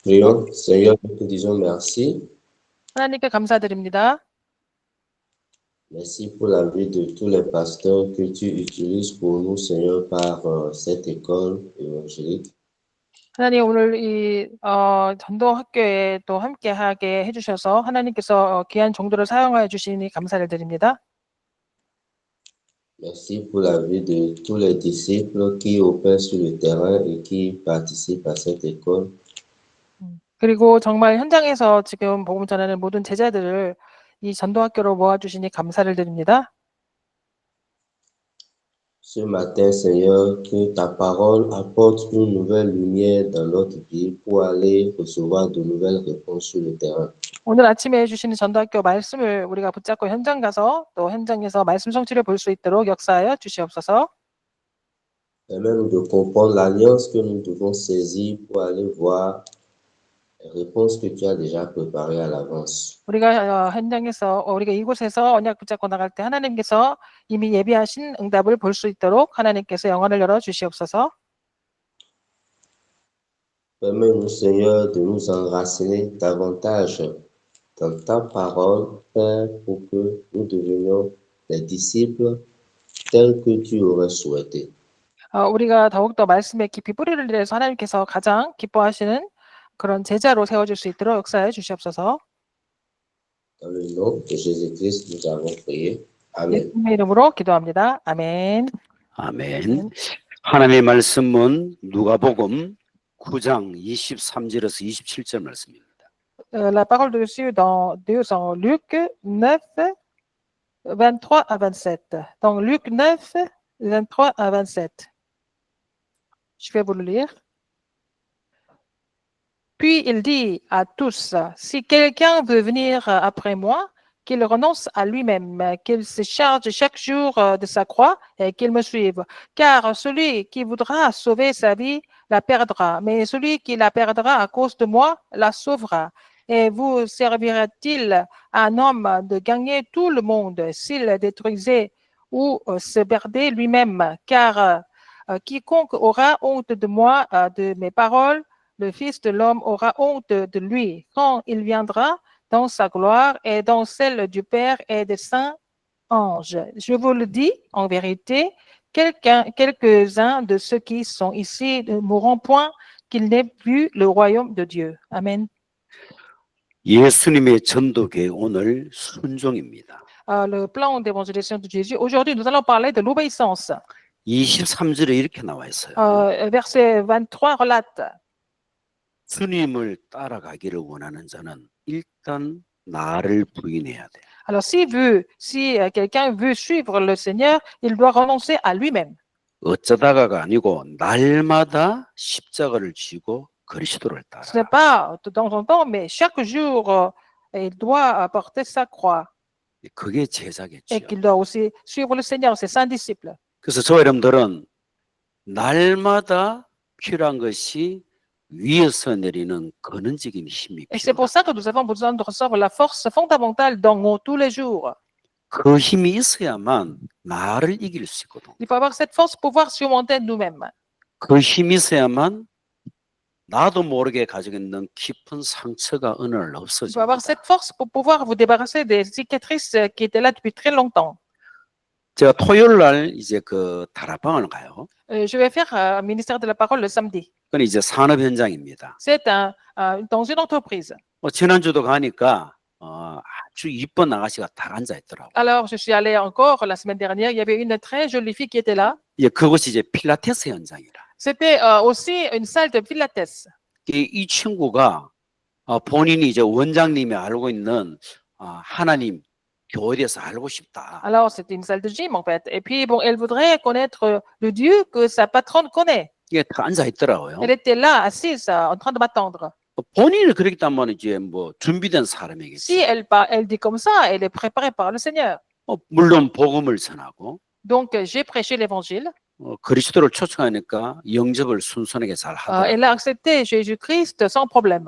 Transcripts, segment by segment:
Prions, Seigneur, nous te disons merci. 하나님께 감사드립니다. Merci pour la vie de tous les pasteurs que tu utilises pour nous, Seigneur, par cette école évangélique. 하나님 오늘 이 전도학교에 또 함께하게 해주셔서 하나님께서 귀한 종도를 사용하여 주시니 감사를 드립니다. Merci pour la vie de tous les disciples qui opèrent sur le terrain et qui participent à cette école. 그리고 정말 현장에서 지금 복음 전하는 모든 제자들을 이 전도학교로 모아주시니 감사를 드립니다. Ce matin, Seigneur, que ta parole apporte une nouvelle lumière dans notre vie pour aller recevoir de nouvelles réponses sur le terrain. 오늘 아침에 해주시는 전도학교 말씀을 우리가 붙잡고 현장 가서 또 현장에서 말씀 성취를 볼 수 있도록 역사하여 주시옵소서. Permets-nous de comprendre l'alliance que nous devons saisir pour aller voir les réponses que tu as déjà préparées à l'avance. 우리가 현장에서 우리가 이곳에서 언약 붙잡고 나갈 때 하나님께서 이미 예비하신 응답을 볼 수 있도록 하나님께서 영안을 열어 주시옵소서. Permets-nous, Seigneur, de nous enraciner davantage dans ta parole, Père, pour que nous devenions des disciples tels que tu aurais souhaité. 우리가 더욱더 말씀에 깊이 뿌리를 내서 하나님께서 가장 기뻐하시는 그런 제자로 세워줄 수 있도록 역사해 주시옵소서. Dans le nom de Jésus-Christ, nous avons prié. Amen. 예수님의 이름으로 기도합니다. 아멘. 아멘. 하나님의 말씀은 누가복음 9장 23절에서 27절 말씀입니다. La parole de Dieu dans Luc 9, 23 à 27. Dans Luc 9, 23 à 27. Je vais vous le lire. Puis il dit à tous, si quelqu'un veut venir après moi, qu'il renonce à lui-même, qu'il se charge chaque jour de sa croix et qu'il me suive. Car celui qui voudra sauver sa vie la perdra, mais celui qui la perdra à cause de moi la sauvera. Et vous servira-t-il à un homme de gagner tout le monde s'il détruisait ou se perdait lui-même? Car quiconque aura honte de moi, de mes paroles, le Fils de l'homme aura honte de lui quand il viendra dans sa gloire et dans celle du Père et des saints anges. Je vous le dis en vérité, quelques-uns de ceux qui sont ici ne mourront point qu'ils n'aient vu le royaume de Dieu. Amen. 예수님의 전도계 오늘 순종입니다. Le plan d'évangélisation de Jésus. Aujourd'hui, nous allons parler de l'obéissance. 23절에 이렇게 나와 있어요. Verset 23 relate. 주님을 따라가기를 원하는 자는 일단 나를 부인해야 돼. Alors, si quelqu'un veut suivre le Seigneur, il doit renoncer à lui-même. 어쩌다가가 아니고 날마다 십자가를 쥐고 그리스도를 따라. Ce n'est pas de temps en temps, mais chaque jour, il doit porter sa croix. 그게 제자겠죠. Et qu'il doit aussi suivre le Seigneur, ses saints disciples. 그래서 저 여러분들은 날마다 필요한 것이 위에서 내리는 근원적인 힘이 Et c'est pour ça que nous avons besoin de recevoir la force fondamentale dans nous tous les jours. 그 힘이 있어야만 나를 이길 수 있거든. Il faut avoir cette force pour pouvoir surmonter nous-mêmes. 그 힘이 있어야만 나도 모르게 가지고 있는 깊은 상처가 어느 날 Il faut 없어집니다. avoir cette force pour pouvoir vous débarrasser des cicatrices qui étaient là depuis très longtemps. 제가 토요일 날 이제 그 다락방을 가요. Je vais faire un ministère de la parole le samedi. 그건 이제 산업 현장입니다. C'est dans une entreprise. 지난주도 가니까 아주 이쁜 아가씨가 딱 앉아 있더라고. Alors, je suis allée encore la semaine dernière. Il y avait une très jolie fille qui était là. 예, 그것이 이제 필라테스 현장이라. C'était aussi une salle de pilates. 이 친구가 본인이 이제 원장님이 알고 있는 하나님 교회에 대해서 알고 싶다. Alors, c'était une salle de gym en fait. Et puis, bon, elle voudrait connaître le Dieu que sa patronne connaît. 이게 다 앉아 있더라고요. Elle était là, assise, en train de m'attendre. 본인이 그렇기 때문에 이제 뭐 준비된 사람이겠지. Si elle dit comme ça, elle est préparée par le Seigneur. 물론 복음을 전하고. Donc, j'ai prêché l'évangile. 그리스도를 초청하니까 영접을 순순하게 잘 하더라고요. Elle a accepté Jésus-Christ sans problème.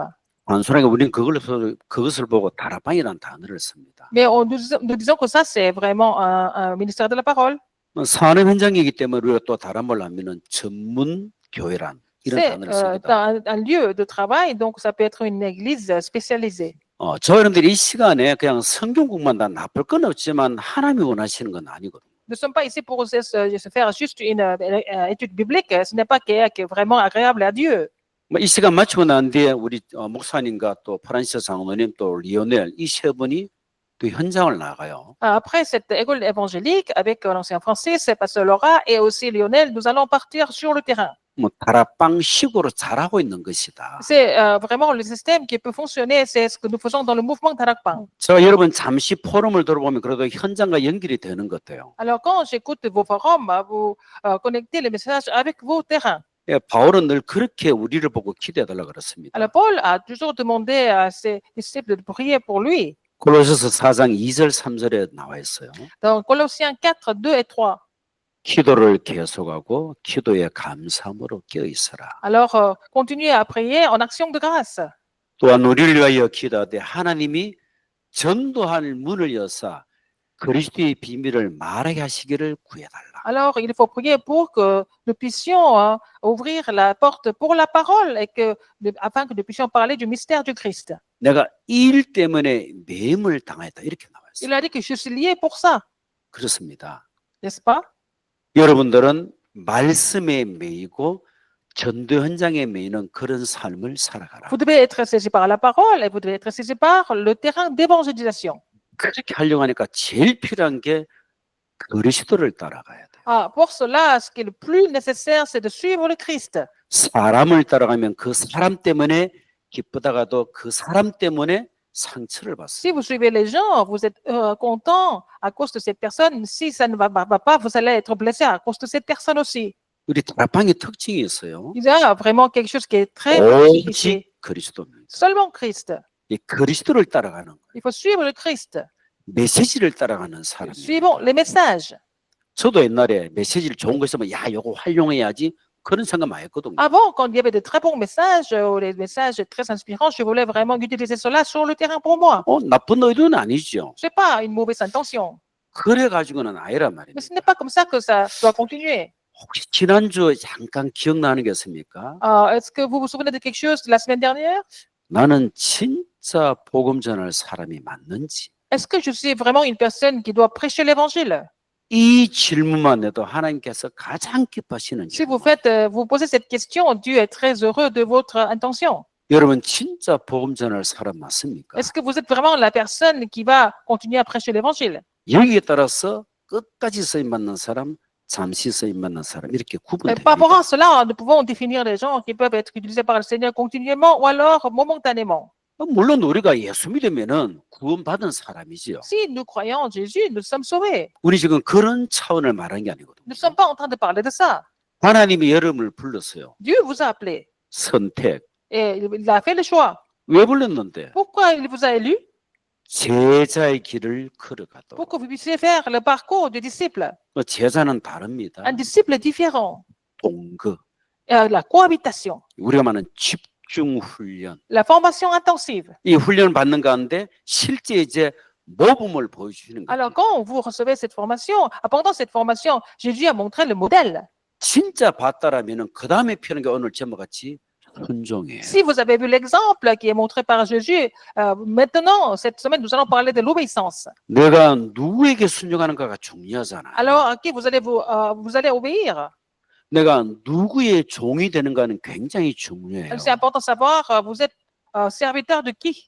단순하게 우리는 그것을 보고 다락방이라는 단어를 씁니다. Mais nous disons que ça, c'est vraiment un ministère de la parole. 산업 현장이기 때문에 우리가 또 다른 말로 하면은 전문 교회란 이런 C'est 단어를 쓰기도 하고. un lieu de travail, donc ça peut être une église spécialisée. 저 여러분들이 이 시간에 그냥 성경국만 다 나쁠 건 없지만 하나님이 원하시는 건 아니거든요. Nous ne sommes pas ici pour se faire juste une étude biblique. Ce n'est pas qui est vraiment agréable à Dieu. 이 시간 마치고 난 뒤에 우리 목사님과 또 프란시스 장로님 또 리오넬 이 세 분이 또 현장을 나가요. Après cette école évangélique, avec l'ancien Francis, Pasteur Laura et aussi Lionel, nous allons partir sur le terrain. 뭐 다락방식으로 잘하고 있는 것이다. C'est vraiment le système qui peut fonctionner. C'est ce que nous faisons dans le mouvement Tarakpan. 제가 여러분 잠시 포럼을 들어보면 그래도 현장과 연결이 되는 것 같아요. Alors, quand j'écoute vos forums, vous connectez les messages avec vos terrains. 예, 바울은 늘 그렇게 우리를 보고 기도해달라고 그랬습니다. Alors, Paul a toujours demandé à ses disciples de prier pour lui. 골로새서 4장 2절 3절에 나와 있어요. Dans Colossiens 4, 2 et 3. 기도를 계속하고 기도에 감사함으로 깨어 있어라. Alors, continuez à prier en action de grâce. 또한 우리를 위하여 기도하되 하나님이 전도할 문을 여사 그리스도의 비밀을 말하게 하시기를 구해달라. Alors, il faut prier pour que nous puissions ouvrir la porte pour la parole et afin que nous puissions parler du mystère du Christ. 내가 이 일 때문에 매임을 당했다 이렇게 나와 Il 있어요. a dit que je suis lié pour ça, 그렇습니다. n'est-ce pas? 여러분들은 말씀에 매이고 전도 현장에 매이는 그런 삶을 살아가라. Vous devez être saisi par la parole et vous devez être saisi par le terrain d'évangélisation. 그렇게 하려고 하니까 제일 필요한 게 그리스도를 따라가야 돼요. Pour cela, ce qui est le plus nécessaire, c'est de suivre le Christ. 사람을 따라가면 그 사람 때문에 기쁘다가도 그 사람 때문에 상처를 Si 받습니다. vous suivez les gens, vous êtes content à cause de cette personne. Si ça ne va pas, vous allez être blessé à cause de cette personne aussi. 우리 다락방의 특징이 있어요. Il y a vraiment quelque chose qui est très 오직 particulier. 그리스도입니다. Seulement Christ. 이 그리스도를 따라가는 거예요. Il faut suivre le Christ. 메시지를 따라가는 사람이에요. Suivons les messages. 저도 옛날에 메시지를 좋은 거 있으면 야 이거 활용해야지 그런 생각 많이 했거든요. Avant, quand il y avait de très bons messages, ou les messages très inspirants, je voulais vraiment utiliser cela sur le terrain pour moi. 나쁜 의도는 아니죠. Ce n'est pas une mauvaise intention. 그래가지고는 아니란 Mais ce 말입니다. n'est pas comme ça que ça doit continuer. 혹시 지난주 잠깐 기억나는 게 있습니까? Est-ce que vous vous souvenez de quelque chose de la semaine dernière? 나는 진짜 복음 전할 사람이 맞는지 Est-ce que je suis vraiment une personne qui doit prêcher l'évangile? 이 질문만 해도 하나님께서 가장 기뻐하시는 Si vous 질문. vous posez cette question, Dieu est très heureux de votre intention. 여러분 진짜 복음 전할 사람 맞습니까? Est-ce que vous êtes vraiment la personne qui va continuer à prêcher l'évangile? 여기에 따라서 끝까지 쓰임 받는 사람, 잠시 쓰임 받는 사람 이렇게 Et par rapport 구분됩니다. à cela, nous pouvons définir les gens qui peuvent être utilisés par le Seigneur continuellement ou alors momentanément. 물론 우리가 예수 믿으면은 구원받은 사람이지요. Si nous croyons en Jésus, nous sommes sauvés. 우리 지금 그런 차원을 말하는 게 아니거든요. Nous ne sommes pas en train de parler de ça. 하나님이 여러분을 불렀어요. Dieu vous a appelé 선택. et il a fait le choix. 왜 불렀는데? Pourquoi il vous a élu? 제자의 길을 Pour 걸어가도록. que vous puissiez faire le parcours du disciple. 제자는 다릅니다. Un disciple est différent. 동거. La cohabitation, 우리가 말하는 집중 훈련. la formation intensive. 이 훈련을 받는 가운데 실제 이제 모범을 보여주시는 Alors, 거예요. quand vous recevez cette formation, pendant cette formation, Jésus a montré le modèle. 진짜 봤다라면은 그 다음에 피하는 게 오늘 제목같이 순종이에요. Si vous avez vu l'exemple qui est montré par Jésus, maintenant, cette semaine, nous allons parler de l'obéissance. 내가 누구에게 순종하는가가 중요하잖아요. Alors, à qui vous allez obéir? 내가 누구의 종이 되는가는 굉장히 중요해요. C'est important de savoir, vous êtes serviteur de qui?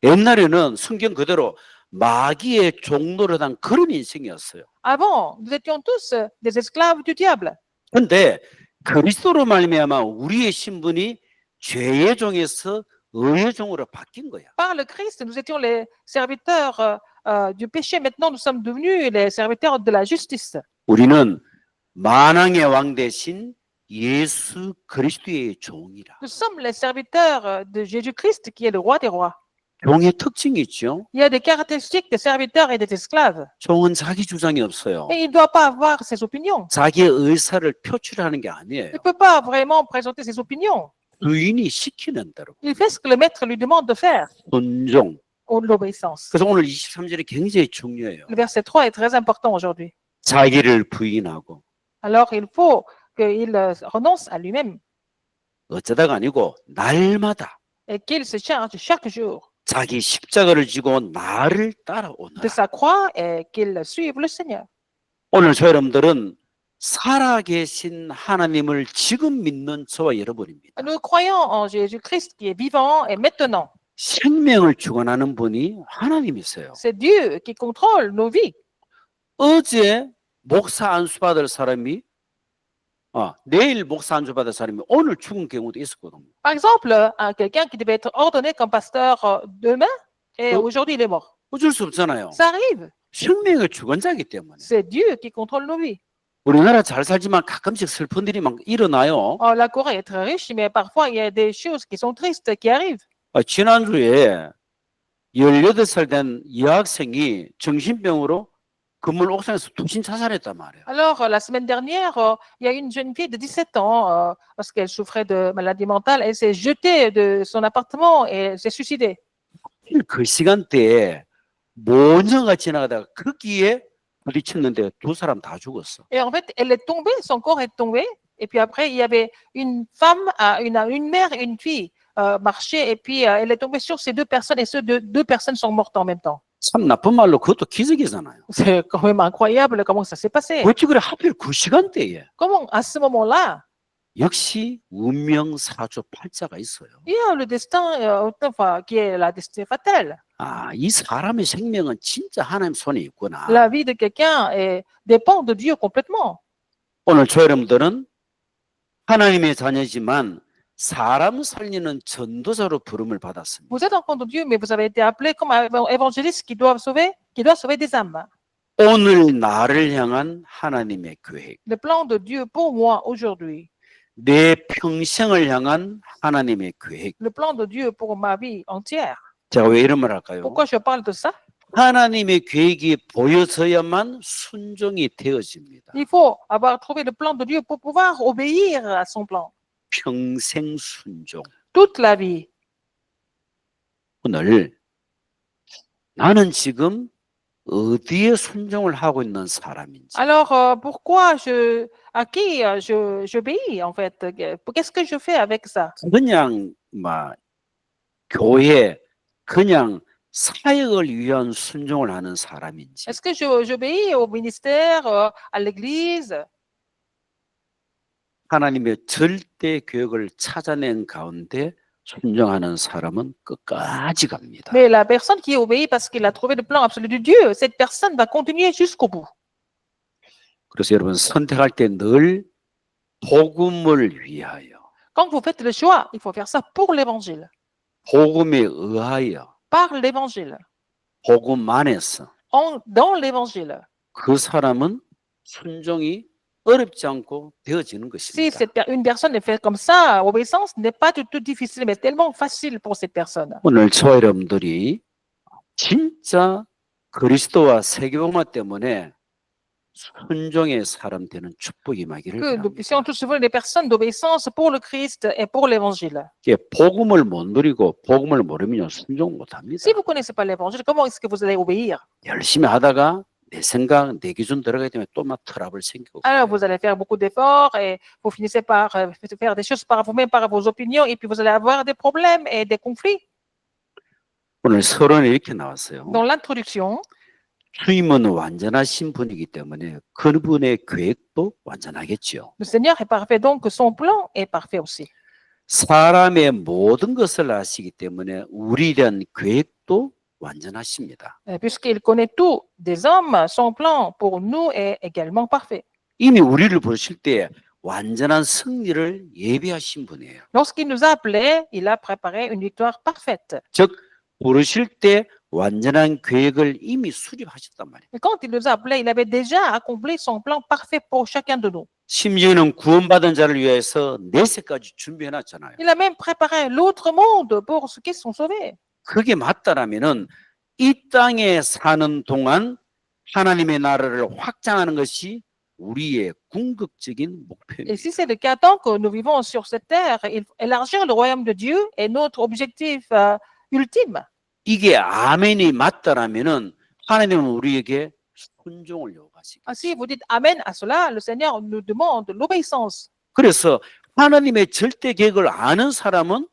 옛날에는 성경 그대로 마귀의 종노릇한 그런 인생이었어요. Avant, nous étions tous des esclaves du diable. 근데 그리스도로 말미암아 우리의 신분이 죄의 종에서 의의 종으로 바뀐 거야. Par le Christ, nous étions les serviteurs du péché. Maintenant, nous sommes devenus les serviteurs de la justice. 우리는 만왕의 왕 대신 예수 그리스도의 종이라. Nous sommes les serviteurs de Jésus-Christ, qui est le roi des rois. 종의 특징이 있죠. Il y a des caractéristiques des serviteurs et des esclaves. 종은 자기 주장이 없어요. Et il ne doit pas avoir ses opinions. 자기의 의사를 표출하는 게 아니에요. Il ne peut pas vraiment présenter ses opinions. 주인이 시키는 대로 Il fait ce que le maître lui demande de faire. 순종. L'obéissance. 그래서 오늘 23절이 굉장히 중요해요. Le verset 3 est très important aujourd'hui. 자기를 부인하고 Alors, il faut qu'il renonce à lui-même. 어쩌다가 아니고 날마다 et qu'il se charge chaque jour 자기 십자가를 지고 나를 de 따라오너라. sa croix et qu'il suive le Seigneur. 오늘 저 여러분들은 살아계신 하나님을 지금 믿는 저와 여러분입니다. Nous croyons en Jésus-Christ qui est vivant et maintenant. 생명을 주관하는 분이 하나님이세요. C'est Dieu qui contrôle nos vies. 어제 목사 안수 받을 사람이 내일 목사 안수 받을 사람이 오늘 죽은 경우도 있었거든요. Par exemple, quelqu'un qui devait être ordonné comme pasteur demain et Oh. aujourd'hui il est mort. 어쩔 수 없잖아요. Ça arrive. 생명의 주관자이기 때문에. C'est Dieu qui contrôle nos vies. 우리나라 잘 살지만 가끔씩 슬픈 일이 막 일어나요. Oh, la Corée est très riche, mais parfois il y a des choses qui sont tristes qui arrivent. 지난주에 18살 된 여학생이 정신병으로 건물 옥상에서 투신 자살했단 말이에요. Alors, la semaine dernière, il y a une jeune fille de 17 ans, parce qu'elle souffrait de maladie mentale, elle s'est jetée de son appartement et s'est suicidée. 그 시간대에 모녀가 지나가다가 거기에 부딪혔는데 두 사람 다 죽었어. Et en fait, elle est tombée, son corps est tombé, et puis après, il y avait une femme, une mère et une fille marchaient, et puis elle est tombée sur ces deux personnes, et ces deux personnes sont mortes en même temps. 참 나쁜 말로 그것도 기적이잖아요. C'est quand même incroyable comment ça s'est passé. 어찌 그래 하필 그 시간대에. Comment, à ce moment-là, 역시 운명사주 팔자가 있어요. il y a le destin, enfin, qui est la destinée fatale. 이 사람의 생명은 진짜 하나님 손에 있구나. La vie de quelqu'un dépend de Dieu complètement. 오늘 저 여러분들은 하나님의 자녀지만 사람 살리는 전도자로 부름을 받았습니다. Vous êtes enfant de Dieu, mais vous avez été appelé comme évangéliste qui doit sauver des âmes. 오늘 나를 향한 하나님의 계획, Le plan de Dieu pour moi aujourd'hui, 내 평생을 향한 하나님의 계획. le plan de Dieu pour ma vie entière. 제가 왜 이런 말 할까요? Pourquoi je parle de ça? 하나님의 계획이 보여져야만 순종이 되어집니다. Il faut avoir trouvé le plan de Dieu pour pouvoir obéir à son plan. 평생 순종. Toute la vie. 오늘 나는 지금 어디에 순종을 하고 있는 사람인지, Alors, pourquoi à qui j'obéis en fait? Qu'est-ce que je fais avec ça? 그냥 교회, 그냥 사역을 위한 순종을 하는 사람인지, Est-ce que j'obéis au ministère, à l'église? 하나님의 절대 계획을 찾아낸 가운데 순종하는 사람은 끝까지 갑니다. Mais la personne qui obéit parce qu'il a trouvé le plan absolu de Dieu, cette personne va continuer jusqu'au bout. 그래서 여러분 선택할 때 늘 복음을 위하여, Quand vous faites le choix, il faut faire ça pour l'évangile, 복음에 의하여, par l'évangile, 복음 안에서 dans l'évangile. 그 사람은 순종이 어렵지 않고 되어지는 Si 것입니다. une personne est faite comme ça, l'obéissance n'est pas du tout difficile, mais tellement facile pour cette personne. 오늘 저와 여러분들이 진짜 그리스도와 세계복음 때문에 순종의 사람 되는 축복이 임하기를 Que nous 바랍니다. puissions tous devenir des personnes d'obéissance pour le Christ et pour l'évangile. 이게 복음을 못 누리고 복음을 모르면 순종 못 합니다. Si vous ne connaissez pas l'évangile, comment est-ce que vous allez obéir? 열심히 하다가 내 생각, 내 기준 들어가게 되면 또 막 트러블 생기고. Alors, vous allez faire beaucoup d'efforts et vous finissez par faire des choses par vous-même, par vos opinions, et puis vous allez avoir des problèmes et des conflits. 오늘 서론에 이렇게 나왔어요. Dans l'introduction, 주님은 완전하신 분이기 때문에 그분의 계획도 완전하겠지요. le Seigneur est parfait, donc son plan est parfait aussi. 사람의 모든 것을 아시기 때문에 우리에 대한 계획도 완전하십니다. Puisqu'il connaît tout des hommes, son plan pour nous est également parfait. 이미 우리를 부르실 때 완전한 승리를 예비하신 분이에요. Lorsqu'il nous a appelés, il a préparé une victoire parfaite. 즉 부르실 때 완전한 계획을 이미 수립하셨단 말이에요. Et quand il nous a appelés, il avait déjà accompli son plan parfait pour chacun de nous. 심지어는 구원받은 자를 위해서 내세까지 준비해놨잖아요. Il a même préparé l'autre monde pour ceux qui sont sauvés. 그게 맞다라면은 이 땅에 사는 동안 하나님의 나라를 확장하는 것이 우리의 궁극적인 Et 목표입니다. si c'est le cas, tant que nous vivons sur cette terre, élargir le royaume de Dieu est notre objectif ultime. 이게 아멘이 맞다라면은 하나님은 우리에게 순종을 요구하시고. Si vous dites Amen à cela, le Seigneur nous demande l'obéissance. 그래서 하나님의 절대 계획을 아는 사람은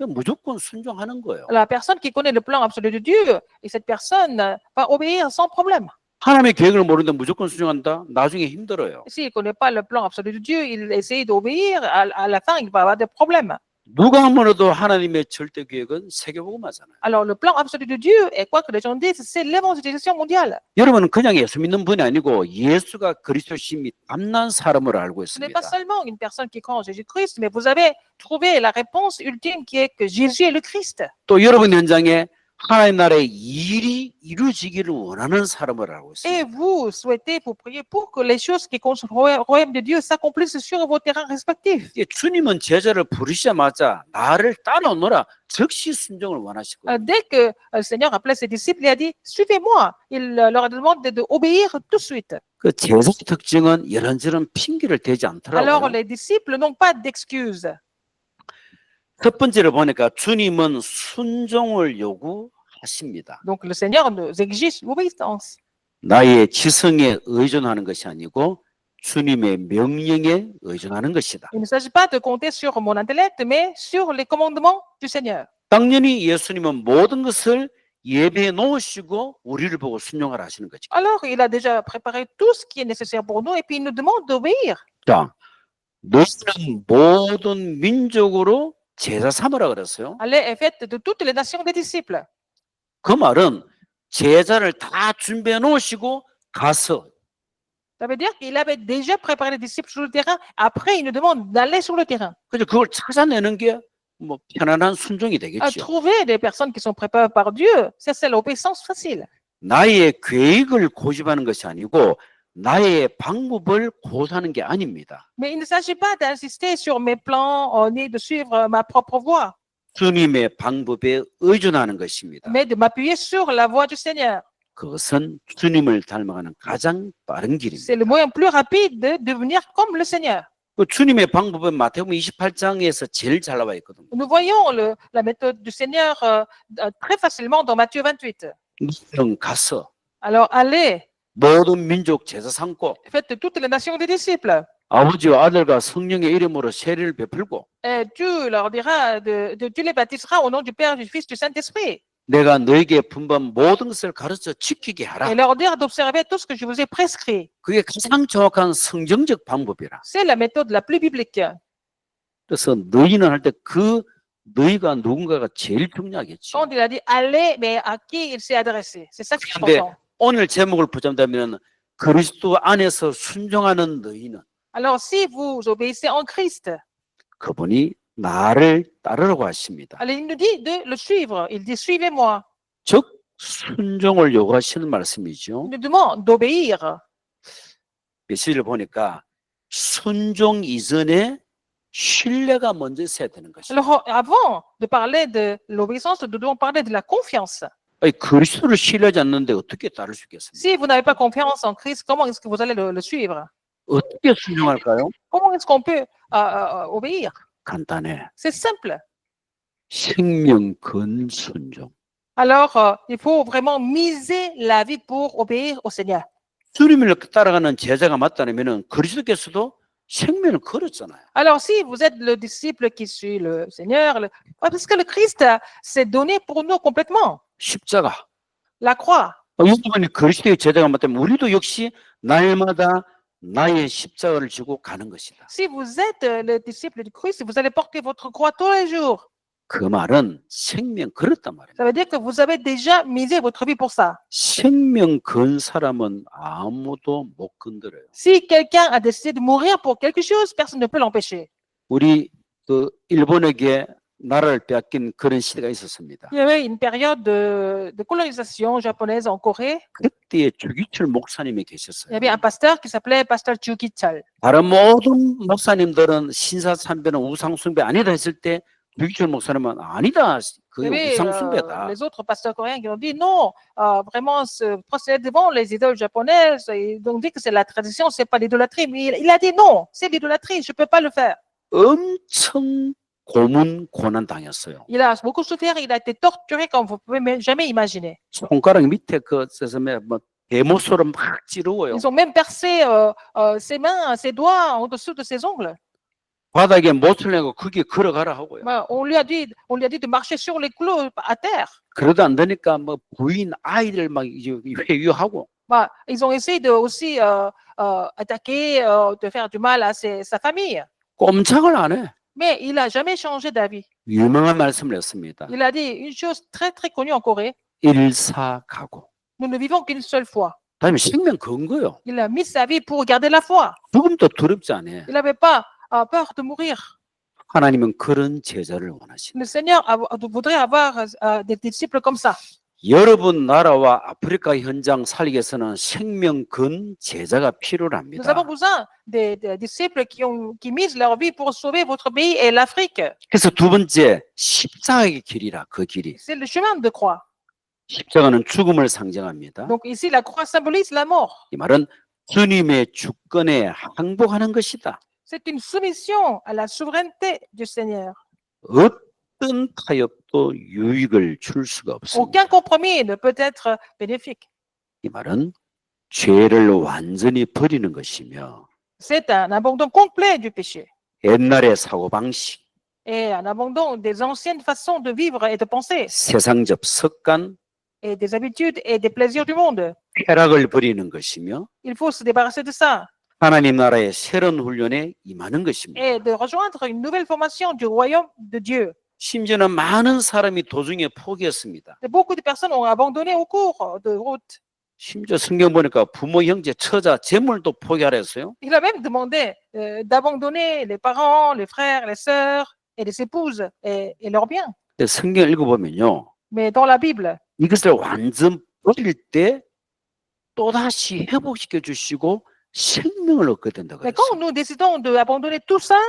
무조건 순종하는 거예요. La personne qui connaît le plan absolu de Dieu, et cette personne va obéir sans problème. 하나님의 계획을 모르는데 무조건 순종한다? na중에 힘들어요. S'il ne connaît pas le plan absolu de Dieu, il essaye d'obéir, à la fin, il va avoir des problèmes. 누가 아무래도 하나님의 절대 계획은 세계복음화잖아요. Alors, le plan absolu de Dieu, et quoi que les gens disent, c'est l'évangélisation mondiale. 여러분은 그냥 예수 믿는 분이 아니고 예수가 그리스도심이 담난 사람으로 알고 Ce n'est 있습니다. pas seulement une personne qui croit en Jésus-Christ, mais vous avez trouvé la réponse ultime qui est que Jésus est le Christ. 또 여러분 현장에 하나님 나라의 일이 이루어지기를 원하는 사람을 알고 Et 있습니다. vous souhaitez, vous priez pour que les choses qui concernent le royaume de Dieu s'accomplissent sur vos terrains respectifs. 이게 주님은 제자를 부르시자마자 나를 따라오너라 즉시 순종을 원하시고 Dès que le Seigneur appelait ses disciples, il a dit, suivez-moi. Il leur a demandé d'obéir tout de suite. 그 제자 특징은 이런저런 핑계를 대지 Alors, 않더라고요. les disciples n'ont pas d'excuses. 첫 번째로 보니까 주님은 순종을 요구하십니다. Donc, le Seigneur nous exige l'obéissance. 나의 지성에 의존하는 것이 아니고 주님의 명령에 의존하는 것이다. Il ne s'agit pas de compter sur mon intellect, mais sur les commandements du Seigneur. 당연히 예수님은 모든 것을 예배해 놓으시고 우리를 보고 순종하라 하시는 거죠. Alors, il a déjà préparé tout ce qui est nécessaire pour nous et puis il nous demande d'obéir. 자, 너희는 모든 민족으로 제자 삼으라 그랬어요. Allez et faites de toutes les nations des disciples. 그 말은 제자를 다 준비해 놓으시고 가서 Ça veut dire qu'il avait déjà préparé les disciples sur le terrain. Après, il nous demande d'aller sur le terrain. 그래서 그걸 찾아내는 게 뭐 편안한 순종이 À 되겠죠. trouver des personnes qui sont préparées par Dieu, c'est l'obéissance facile. 나의 계획을 고집하는 것이 아니고 나의 방법을 고수하는 게 아닙니다. Mais il ne s'agit pas d'insister sur mes plans ni de suivre ma propre voie, 주님의 방법에 의존하는 것입니다. mais de m'appuyer sur la voie du Seigneur. 그것은 주님을 닮아가는 가장 빠른 길입니다. C'est le moyen plus rapide de devenir comme le Seigneur. 그 주님의 방법은 마태복음 28장에서 제일 잘 나와 있거든요. Nous voyons la méthode du Seigneur très facilement dans Matthieu 28. 너희는 가서 Alors allez, 모든 민족 제자 삼고 faites de toutes les nations des disciples. 아버지와 아들과 성령의 이름으로 세례를 베풀고 Et tu leur diras, tu les baptiseras au nom du Père, du Fils, du Saint-Esprit. 내가 너에게 분반 모든 것을 가르쳐 지키게 Et 하라. leur dire d'observer tout ce que je vous ai prescrit. 그게 가장 정확한 성경적 방법이라. C'est la méthode la plus biblique. 그래서 너희는 할 때 그 너희가 누군가가 제일 중요하겠죠. Quand il a dit allez, mais à qui il s'est adressé? C'est ça qui est 근데 important. 오늘 제목을 보자면 그리스도 안에서 순종하는 너희는 Alors, si vous obéissez en Christ, 그분이 나를 따르라고 하십니다. alors il nous dit de le suivre. Il dit suivez-moi. 즉 순종을 요구하시는 말씀이죠. Il nous demande d'obéir. 메시지를 보니까 순종 이전에 신뢰가 먼저 있어야 되는 것이죠. Alors, avant de parler de l'obéissance, nous devons parler de la confiance. 아니, 그리스도를 신뢰하지 않는데 어떻게 따를 수 있겠습니까? Si vous n'avez pas confiance en Christ, comment est-ce que vous allez le suivre? 어떻게 순종할까요? Comment est-ce qu'on peut obéir? 간단해. C'est simple. 생명 건 순종. Alors, il faut vraiment miser la vie pour obéir au Seigneur. 주님을 따라가는 제자가 맞다면 그리스도께서도 생명을 걸었잖아요. Alors, si vous êtes le disciple qui suit le Seigneur, parce que le Christ s'est donné pour nous complètement. 십자가. La croix. 여러분이 그리스도의 제자가 맞다면 우리도 역시 날마다 나의 십자가를 지고 가는 것이다. Si vous êtes le disciple du Christ, vous allez porter votre croix tous les jours. 그 말은 생명 걸었단 말이에요. Ça veut dire que vous avez déjà misé votre vie pour ça. 생명 건 사람은 아무도 못 건드려요. Si quelqu'un a décidé de mourir pour quelque chose, personne ne peut l'empêcher. 우리 그 일본에게 나라를 빼앗긴 그런 시대가 있었습니다. Il y avait une période de colonisation japonaise en Corée. 그때에 주기철 목사님이 Il y 계셨어요. avait un pasteur qui s'appelait Pasteur Chu Ki-chul. 다른 모든 목사님들은 신사참배는 우상숭배 아니다 했을 때 주기철 목사님은 아니다. Il y 그게 avait 우상숭배다. les autres pasteurs coréens qui ont dit non, vraiment ce procéder devant les idoles japonaises. Ils ont dit que c'est la tradition, c'est pas l'idolâtrie. Mais il a dit non, c'est l'idolâtrie, je peux pas le faire. 엄청 고난 당했어요. Il a beaucoup souffert, il a été torturé comme vous pouvez jamais imaginer. 손가락 밑에 그 세상에 뭐 대못으로 막 찌르고요. Ils ont même percé ses mains, ses doigts en dessous de ses ongles. 바닥에 못을 내고 거기에 걸어가라 하고요. Ben, on lui a dit de marcher sur les clous à terre. 그러도 안 되니까 뭐 부인 아이들 막 이제 회유하고 Ben, ils ont essayé de aussi attaquer, de faire du mal à sa famille. 꼼짝을 안 해. Mais il n'a jamais changé d'avis. 유명한 말씀을 했습니다. Il a dit une chose très, très connue en Corée. 일사가고. Nous ne vivons qu'une seule fois. 다음에 생명 건 거요. Il a mis sa vie pour garder la foi. 죽음도 두렵지 않아요. Il n'avait pas peur de mourir. 하나님은 그런 제자를 원하십니다. Le Seigneur voudrait avoir des disciples comme ça. 여러분 나라와 아프리카 현장 살기 위해서는 생명 건 제자가 Nous 필요합니다. avons besoin des disciples qui misent leur vie pour sauver votre pays et l'Afrique. 그래서 두 번째 십자가의 길이라 그 길이. C'est le chemin de croix. 십자가는 죽음을 상징합니다. Donc ici, la croix symbolise la mort. 이 말은 주님의 주권에 항복하는 것이다. C'est une soumission à la souveraineté du Seigneur. 어떤 타협도 유익을 줄 수가 없습니다. Aucun compromis ne peut être bénéfique. 이 말은 죄를 완전히 버리는 것이며 C'est un abandon complet du péché 옛날의 사고방식, et un abandon des anciennes façons de vivre et de penser 세상적 습관, et des habitudes et des plaisirs du monde. 쾌락을 버리는 것이며 Il faut se débarrasser de ça 하나님 나라의 새로운 훈련에 임하는 것입니다. et de rejoindre une nouvelle formation du royaume de Dieu. 심지어는 많은 사람이 도중에 포기했습니다. Et beaucoup de personnes ont abandonné au cours de route. 심지어 성경 보니까 부모, 형제, 처자, 재물도 포기하라 했어요. Il a même demandé d'abandonner les parents, les frères, les sœurs et les épouses et leurs biens. 근데 성경 읽어보면요. Mais dans la Bible, 이것을 완전 버릴 때 또다시 회복시켜 주시고 생명을 얻게 된다고 mais quand 그랬어요. nous décidons d'abandonner tout ça,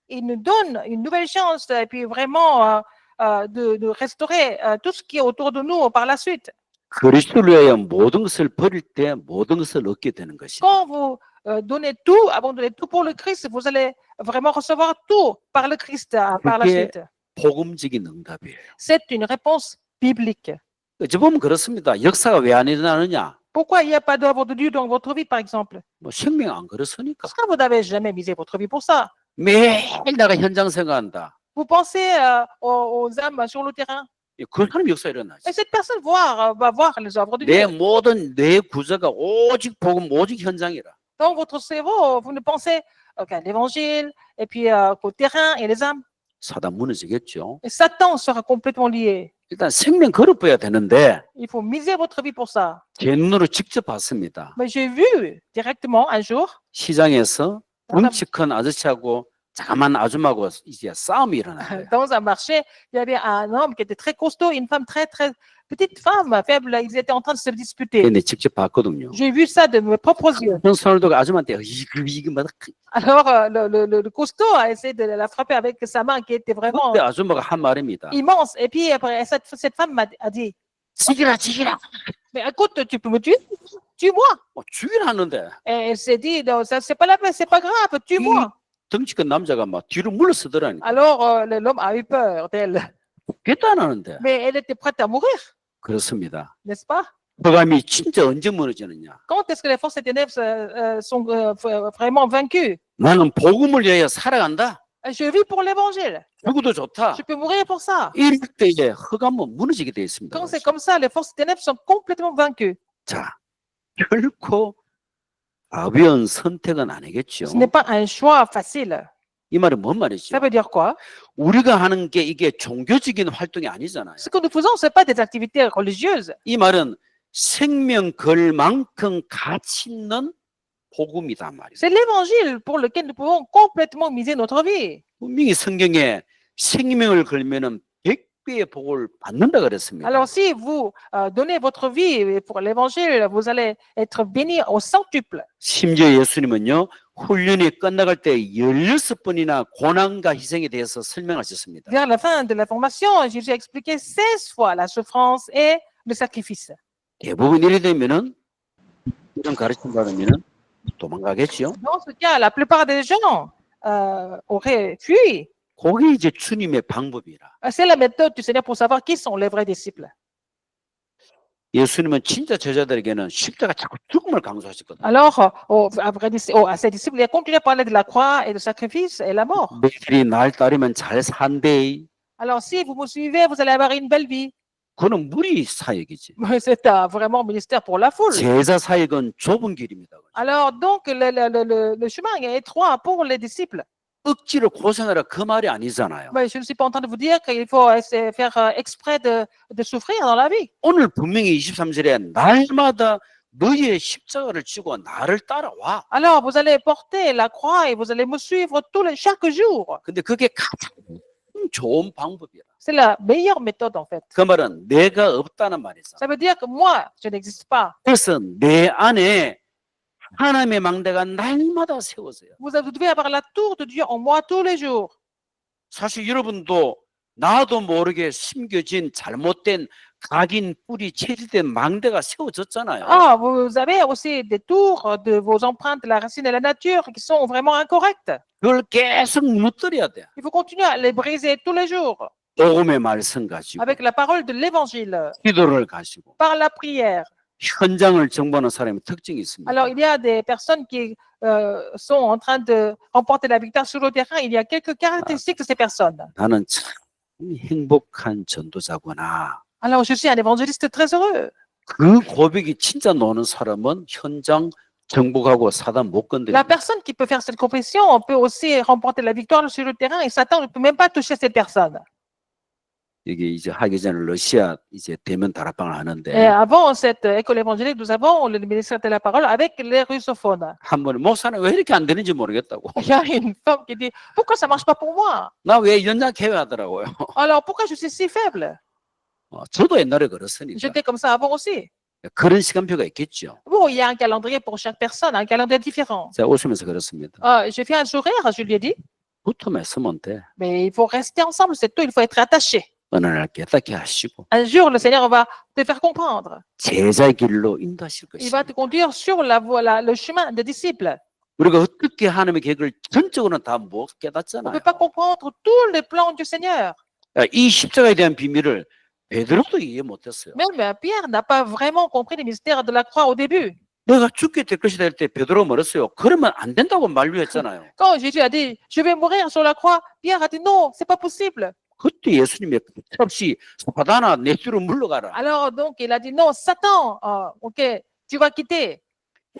il nous donne une nouvelle chance et puis vraiment de restaurer tout ce qui est autour de nous par la suite. 그리스도를 위하여 모든 것을 버릴 때 모든 것을 얻게 되는 것이다. Quand vous donnez tout, abandonnez tout pour le Christ, vous allez vraiment recevoir tout par le Christ par la 그게 suite. 복음적인 응답이에요. C'est une réponse biblique. 어찌 보면 그렇습니다. 역사가 왜 안 일어나느냐? Pourquoi il n'y a pas d'œuvre de Dieu dans votre vie, par exemple? 뭐 생명 안 걸었으니까. Parce que vous n'avez jamais misé votre vie pour ça. 매일 내가 현장 생각한다. Vous pensez aux âmes sur le terrain. 그 사람 역사 일어나지. Et cette personne va voir les œuvres de 내 Dieu. 모든 뇌 구조가 오직 복음, 오직 현장이라. Dans votre cerveau, vous ne pensez qu'à l'évangile, et puis qu'au terrain et les âmes. 사단 무너지겠죠. Et Satan sera complètement lié. 일단 생명 걸어봐야 되는데 Il faut miser votre vie pour ça. 제 눈으로 직접 봤습니다. Mais j'ai vu directement un jour, 시장에서 덩치 큰 아저씨하고 자그만 아줌마하고 이제 싸움이 일어나요. dans un marché, il y avait un homme qui était très costaud et une femme très, très petite femme, faible. Ils étaient en train de se disputer. 근데 직접 봤거든요. J'ai vu ça de mes propres yeux. 형 손을 들고 아줌마한테 이거 뭐 Alors, le costaud a essayé de la frapper avec sa main qui était vraiment 그때 아줌마가 한 말입니다. immense. Et puis, après, cette femme a dit, 죽이라. mais écoute, tu peux me tuer? Tue-moi. 죽이라 하는데 Et elle s'est dit, non, ça, c'est pas la peine, c'est pas grave, tue-moi. 덩치 큰 남자가 막 뒤로 물러서더라니까. Alors, l'homme a eu peur d'elle. 죽겠다 안 하는데. Mais elle était prête à mourir, 그렇습니다. n'est-ce pas? 흑암이 진짜 언제 무너지느냐? Quand est-ce que les forces des ténèbres sont vraiment vaincues? 나는 복음을 위하여 살아간다. Je vis pour l'évangile. 죽어도 좋다. Je peux mourir pour ça. 이럴 때에 흑암은 무너지게 되어 있습니다. Quand c'est comme ça, les forces des ténèbres sont complètement vaincues. 자, 결코 가벼운 선택은 아니겠죠. Ce n'est pas un choix facile. 이 말은 뭔 말이죠? Ça veut dire quoi? 우리가 하는 게 이게 종교적인 활동이 아니잖아요. Ce que nous faisons, ce n'est pas des activités religieuses. 이 말은 생명 걸 만큼 가치 있는 복음이다 말이에요. C'est l'évangile pour lequel nous pouvons complètement miser notre vie. 분명히 성경에 생명을 걸면은 100배의 복을 받는다 그랬습니다. Alors, si vous donnez votre vie pour l'évangile, vous allez être bénis au centuple. 심지어 예수님은요, 훈련이 끝나갈 때 16번이나 고난과 희생에 대해서 설명하셨습니다. Vers la fin de la formation, Jésus a expliqué 16 fois la souffrance et le sacrifice. 대부분 이래 되면은 이런 가르침 받으면은 도망가겠죠. Dans ce cas, la plupart des gens auraient fui. 그게 이제 주님의 방법이라. C'est la méthode du Seigneur pour savoir qui sont les vrais disciples. 예수님은 진짜 제자들에게는 십자가 자꾸 죽음을 강조하셨거든요. Alors, à ses disciples, il a continué à parler de la croix et du sacrifice et la mort. 너희들이 날 따르면 잘 산대. Alors, si vous me suivez, vous allez avoir une belle vie. 그거는 무리 사역이지. Mais c'est vraiment un ministère pour la foule. 제자 사역은 좁은 길입니다. Alors, donc, le chemin est étroit pour les disciples. 억지로 고생하라 그 말이 아니잖아요. Mais je ne suis pas en train de vous dire qu'il faut faire exprès de souffrir dans la vie. 오늘 분명히 23절에 날마다 너희의 십자가를 지고 나를 따라와. Alors, vous allez porter la croix et vous allez me suivre chaque jour. 근데 그게 가장 좋은 방법이라. C'est la meilleure méthode, en fait. 그 말은 내가 없다는 말이죠. Ça veut dire que moi, je n'existe pas. 그래서 내 안에 하나님의 망대가 날마다 세워져요. Vous devez avoir la tour de Dieu en moi tous les jours. 사실 여러분도 나도 모르게 심겨진 잘못된 각인 뿌리 체질된 망대가 세워졌잖아요. Ah, vous avez aussi des tours de vos empreintes de la racine et la nature qui sont vraiment incorrectes. 그걸 계속 무너뜨려야 돼. Il faut continuer à les briser tous les jours 복음의 말씀 가지고 avec la parole de l'évangile, 기도를 가지고 par la prière. 현장을 정보하는 사람의 특징이 있습니다. Alors, il y a des personnes qui sont en train de remporter la victoire sur le terrain. Il y a quelques caractéristiques de ces personnes. 나는 참 행복한 전도자구나. Alors, je suis un évangéliste très heureux. 그 고백이 진짜 노는 사람은 현장 정복하고 사단 못 La 건드립니다. personne qui peut faire cette confession peut aussi remporter la victoire sur le terrain et Satan ne peut même pas toucher cette personne. 이게 이제 하기 전에 러시아 이제 대면 다락방을 Et 하는데 avant cette école évangélique, nous avons le ministère de la parole avec les russophones. 한 번에 목사님 왜 이렇게 안 되는지 모르겠다고. Il y a une femme qui dit « Pourquoi ça ne marche pas pour moi? 나 왜 연약해 하더라고요. Alors, pourquoi je suis si faible? 저도 옛날에 그랬으니까. J'étais comme ça avant aussi. » 그런 시간표가 있겠죠. Bon, il y a un calendrier pour chaque personne, un calendrier différent. 제가 웃으면서 그렇습니다. J'ai fait un sourire, je lui ai dit 붙으면 쓰면 돼. « Mais il faut rester ensemble, c'est tout, il faut être attaché. 어느 날 깨닫게 하시고 Un jour, le Seigneur va te faire comprendre. 제자의 길로 인도하실 Il va 것입니다. te conduire sur la voie, le chemin des disciples. 우리가 어떻게 하나님의 계획을 전적으로는 다 못 On ne 깨닫잖아요. peut pas comprendre tous les plans du Seigneur. 이 십자가에 대한 비밀을 베드로도 이해 못했어요. Même Pierre n'a pas vraiment compris les mystères de la croix au début. 내가 죽게 될 것이다 할 때 베드로가 뭐랬어요? 그러면 안 된다고 만류했잖아요. Quand Jésus a dit « Je vais mourir sur la croix », Pierre a dit « Non, c'est pas possible. 그때 예수님이 없이 사단아 내 뒤로 물러가라. Alors donc il a dit « Non, Satan, ok, tu vas quitter.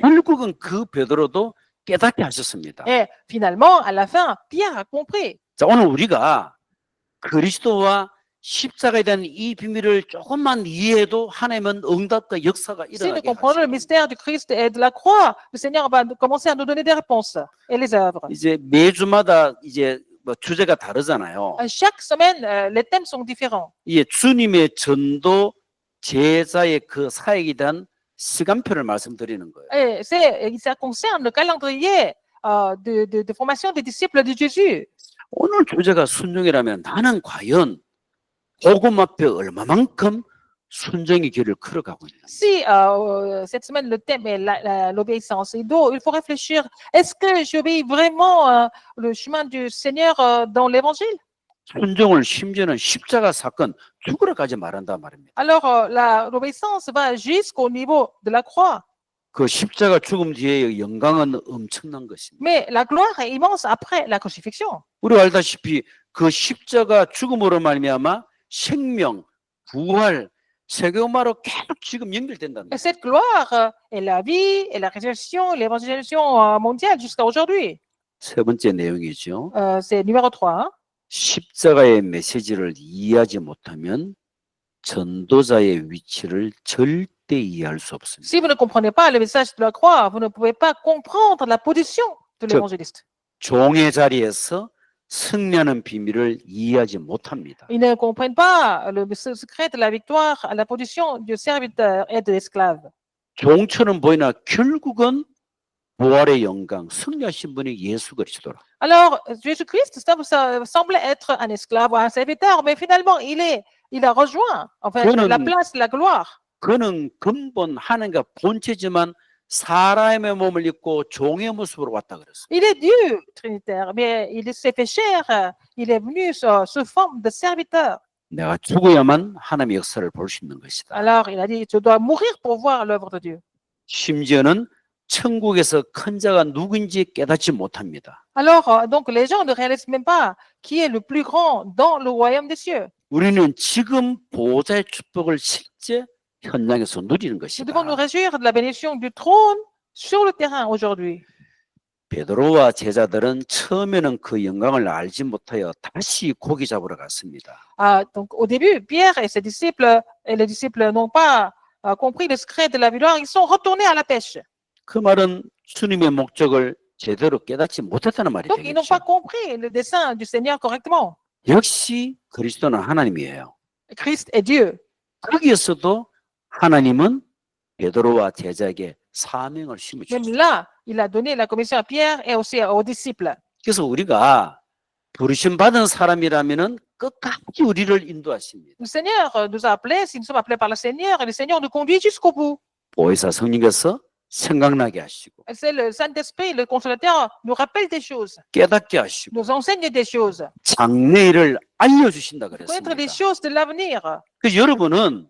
결국은 그 베드로도 깨닫게 하셨습니다. » Et finalement, à la fin, Pierre a compris. 자, 오늘 우리가 그리스도와 십자가에 대한 이 비밀을 조금만 이해해도 하나님은 응답과 역사가 Si nous 일어나게 comprenons le 하시고 mystère du Christ et de la croix, le Seigneur va commencer à nous donner des réponses et les œuvres. 이제 매주마다 이제 뭐 주제가 다르잖아요. Chaque semaine, les thèmes sont différents. 이게 주님의 전도 제자의 그 사역에 대한 시간표를 말씀드리는 거예요. Et ça concerne le calendrier de formation des disciples de Jésus. 오늘 주제가 순종이라면 나는 과연 복음 앞에 얼마만큼 순종의 길을 걸어가고 있는가? Si cette semaine le thème est l'obéissance, il faut réfléchir, est-ce que j'obéis vraiment le chemin du Seigneur dans l'évangile? 순종을 심지어는 십자가 사건 죽으러까지 말한단 말입니다. Alors l'obéissance va jusqu'au niveau de la croix. 그 십자가 죽음 뒤에 영광은 엄청난 것입니다. Mais la gloire est immense après la crucifixion. 우리가 알다시피 그 십자가 죽음으로 말미암아 생명, 부활, 세계음화로 계속 지금 연결된다는 Et 거예요. cette gloire est la vie, et la résurrection, l'évangélisation mondiale jusqu'à aujourd'hui. 세 번째 내용이죠. C'est numéro 3. 십자가의 메시지를 이해하지 못하면 전도자의 위치를 절대 이해할 수 없습니다. Si vous ne comprenez pas le message de la croix, vous ne pouvez pas comprendre la position de l'évangéliste. 종의 자리에서 승리하는 비밀을 이해하지 못합니다. Ils ne comprennent pas le secret de la victoire à la position du serviteur et de l'esclave. 종처럼 보이나 결국은 부활의 영광, 승리하신 분이 예수 그리스도라. Alors, Jésus-Christ semblait être un esclave ou un serviteur, mais finalement, il a rejoint la place de la gloire. 그는 근본 하나님과 본체지만 사람의 몸을 입고 종의 모습으로 왔다 그랬어요. Il est Dieu trinitaire, mais il s'est fait chair, il est venu sous forme de serviteur. 내가 죽어야만 하나님의 역사를 볼 수 있는 것이다. Alors, il a dit, je dois mourir pour voir l'œuvre de Dieu. 심지어는 천국에서 큰 자가 누구인지 깨닫지 못합니다. Alors, donc, les gens ne réalisent même pas qui est le plus grand dans le royaume des cieux. 우리는 지금 보호자의 축복을 실제 현장에서 누리는 Nous 것이다. devons nous réjouir de la bénédiction du trône sur le terrain aujourd'hui. 베드로와 제자들은 처음에는 그 영광을 알지 못하여 다시 고기 잡으러 갔습니다. Donc, au début, Pierre et ses disciples, et les disciples n'ont pas compris le secret de la victoire. Ils sont retournés à la pêche. 그 말은 주님의 목적을 제대로 깨닫지 못했다는 말이 Donc, ils n'ont 되겠죠. pas compris le dessein du Seigneur correctement. 역시 그리스도는 하나님이에요. Christ est Dieu. 거기에서도 하나님은 베드로와 제자에게 사명을 Même 심어주셨어요. là, il a donné la commission à Pierre et aussi aux disciples. 그래서 우리가 부르심 받은 사람이라면은 끝까지 우리를 인도하십니다. Le Seigneur nous a appelés, si nous sommes appelés par le Seigneur, et le Seigneur nous conduit jusqu'au bout. 보혜사 성령께서 생각나게 하시고 Et c'est le Saint-Esprit, le consolateur, nous rappelle des choses, 깨닫게 하시고 nous enseigne des choses, 장래일을 알려주신다 connaître des 그랬습니다. choses de l'avenir. 그래서 여러분은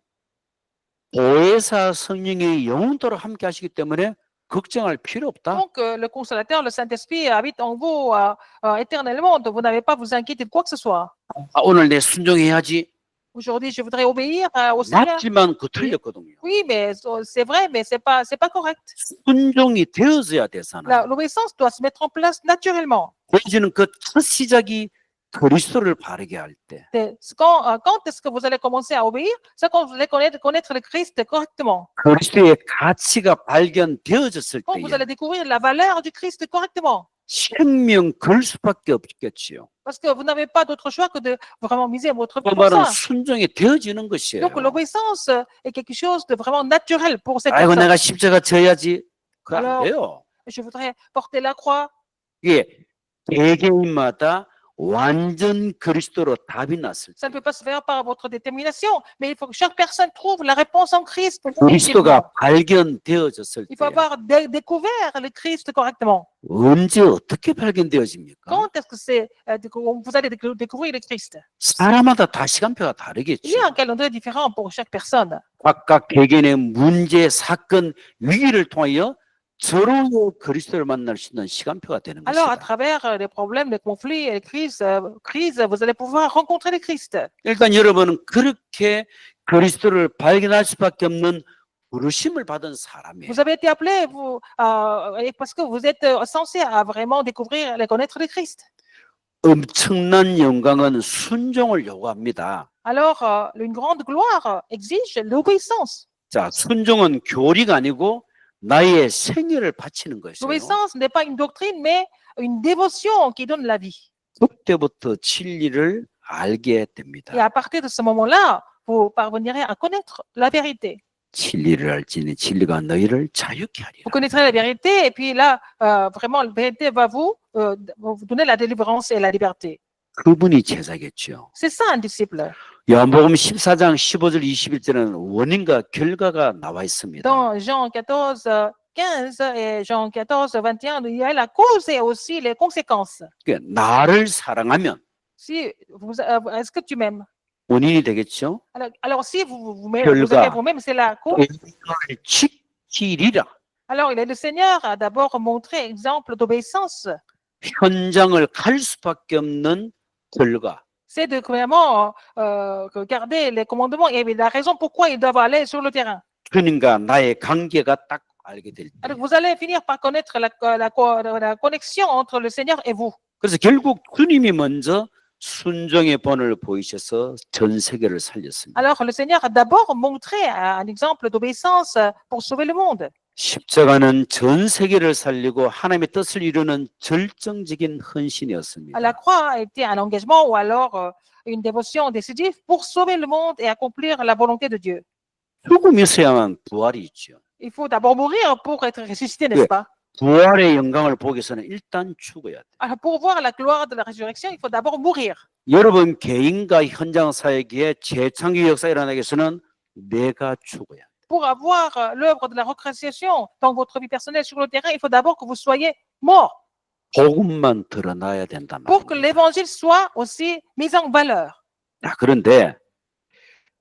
보혜사 성령이 영원토록 함께 하시기 때문에 걱정할 필요 없다. Donc, le consolateur, le Saint-Esprit habite en vous éternellement. Donc, vous n'avez pas à vous inquiéter de quoi que ce soit. 아, 오늘 내 순종해야지. Aujourd'hui, je voudrais obéir au Seigneur. 맞지만 그 틀렸거든요. Oui, mais c'est vrai, mais c'est pas correct. 순종이 되어져야 되잖아요. L'obéissance doit se mettre en place naturellement. 되어지는 그 첫 시작이 그리스도를 바르게 할 때. Quand est-ce que vous allez commencer à obéir? C'est quand vous allez connaître le Christ correctement. 그리스도의 가치가 발견되어졌을 Quand vous 때에 allez découvrir la valeur du Christ correctement. 생명 걸 수밖에 없겠지요. Parce que vous n'avez pas d'autre choix que de vraiment miser votre vie 그 pour 말은 ça. 순종이 되어지는 것이에요. Donc, l'obéissance est quelque chose de vraiment naturel pour cette 아이고 personne. 내가 십자가 져야지. 그거 안 Alors, 돼요. Je voudrais porter la croix. 이게 개개인마다 완전 그리스도로 답이 났을 Ça 때 ne peut pas se faire par votre détermination, mais il faut que chaque personne trouve la réponse en Christ. 그리스도가 발견되어졌을 Il 때 faut avoir découvert le Christ correctement. 언제 어떻게 발견되어집니까? Quand est-ce que vous allez découvrir le Christ? 사람마다 다 시간표가 Il 다르겠죠. y a un calendrier différent pour chaque personne. 각각 개개인의 문제, 사건, 위기를 통하여 서로의 그리스도를 만날 수 있는 시간표가 되는 Alors, à 것이다. travers les problèmes, les conflits et les crises, vous allez pouvoir rencontrer le Christ. 일단 여러분은 그렇게 그리스도를 발견할 수밖에 없는 부르심을 받은 사람이에요. Vous avez été appelé parce que vous êtes censé à vraiment découvrir et connaître le Christ. 엄청난 영광은 순종을 요구합니다. Alors, une grande gloire exige l'obéissance. 자, 순종은 교리가 아니고 나의 생애를 바치는 것이에요. L'obéissance n'est pas une doctrine, mais une dévotion qui donne la vie. 그때부터 진리를 알게 됩니다. Et à partir de ce moment-là, vous parvenirez à connaître la vérité. 진리를 알지니 진리가 너희를 자유케 하리라. Vous connaîtrez la vérité, et puis là, vraiment, la vérité va vous donner la délivrance et la liberté. 그분이 제자겠죠. C'est ça un disciple. 요한복음 14장 15절 21절에는 원인과 결과가 나와 있습니다. Dans Jean 14, 15 et Jean 14, 21, il y a la cause et aussi les conséquences. 그러니까 나를 사랑하면 Si est-ce que tu m'aimes? 원인이 되겠죠. Alors si vous m'aimez vous-même, c'est la cause. 계명을 지키리라. Alors, le Seigneur a d'abord montré exemple d'obéissance. 현장을 갈 수밖에 없는 결과. C'est de vraiment garder les commandements et la raison pourquoi ils doivent aller sur le terrain. 주님과 나의 관계가 딱 알게 될 때. Alors, vous allez finir par connaître la connexion entre le Seigneur et vous. 그래서 결국 주님이 먼저 순종의 본을 보이셔서 전 세계를 살렸습니다. Alors, le Seigneur a d'abord montré un exemple d'obéissance pour sauver le monde. 십자가는 전 세계를 살리고 하나님의 뜻을 이루는 절정적인 헌신이었습니다. La croix a été un engagement ou alors une dévotion décisive pour sauver le monde et accomplir la volonté de Dieu. 죽음이 있어야만 부활이 있죠. Il faut d'abord mourir pour être ressuscité, n'est-ce pas? 부활의 영광을 보기 위해서는 일단 죽어야 돼. Alors, pour voir la gloire de la résurrection, il faut d'abord mourir. 여러분 개인과 현장 사역의 재창기 역사가 일어나기 위해서는 내가 죽어야 돼. Pour avoir l'œuvre de la recréation dans votre vie personnelle sur le terrain, il faut d'abord que vous soyez mort 복음만 드러나야 된단 pour que 말이에요. l'évangile soit aussi mis en valeur. 자, 그런데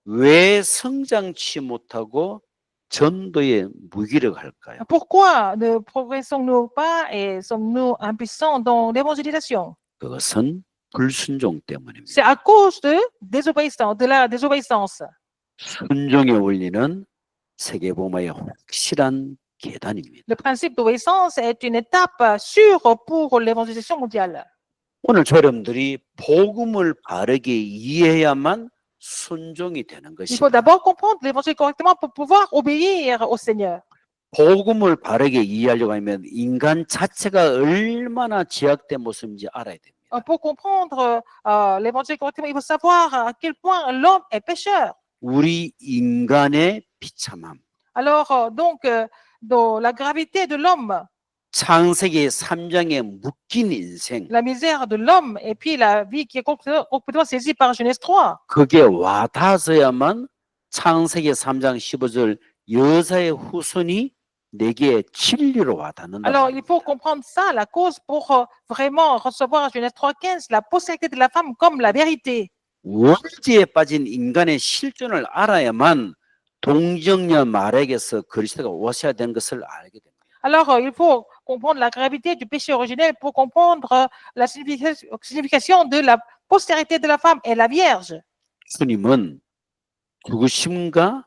왜 성장치 못하고 전도에 무기력할까요? Pourquoi ne progressons-nous pas et sommes-nous impuissants dans l'évangélisation? 그것은 불순종 C'est 때문입니다. à cause de désobéissance, de la désobéissance. 순종의 원리는 세계복음화의 확실한 계단입니다. Le principe d'obéissance est une étape sûre pour l'évangélisation mondiale. 오늘 여러분들이 복음을 바르게 이해해야만 순종이 되는 Il faut 것입니다. d'abord comprendre l'évangile correctement pour pouvoir obéir au Seigneur. 복음을 바르게 이해하려고 하면 인간 자체가 얼마나 제약된 모습인지 알아야 됩니다. Pour comprendre l'évangile correctement, il faut savoir à quel point l'homme est pécheur. 우리 인간의 비참함, Alors, dans la gravité de l'homme, 창세기 3장에 묶인 인생, la misère de l'homme et puis la vie qui est complètement saisie par Genèse 3. 그게 와닿아서야만 창세기 3장 15절 여자의 후손이 내게 진리로 와닿는다. Alors, il faut comprendre ça, la cause pour vraiment recevoir Genèse 3.15, la postérité de la femme comme la vérité. 원죄에 빠진 인간의 실존을 알아야만 동정녀 말에게서 그리스도가 오셔야 되는 것을 알게 됩니다. Alors, il faut comprendre la gravité du péché originel pour comprendre la signification de la postérité de la femme et la Vierge. 주님은 죽으심과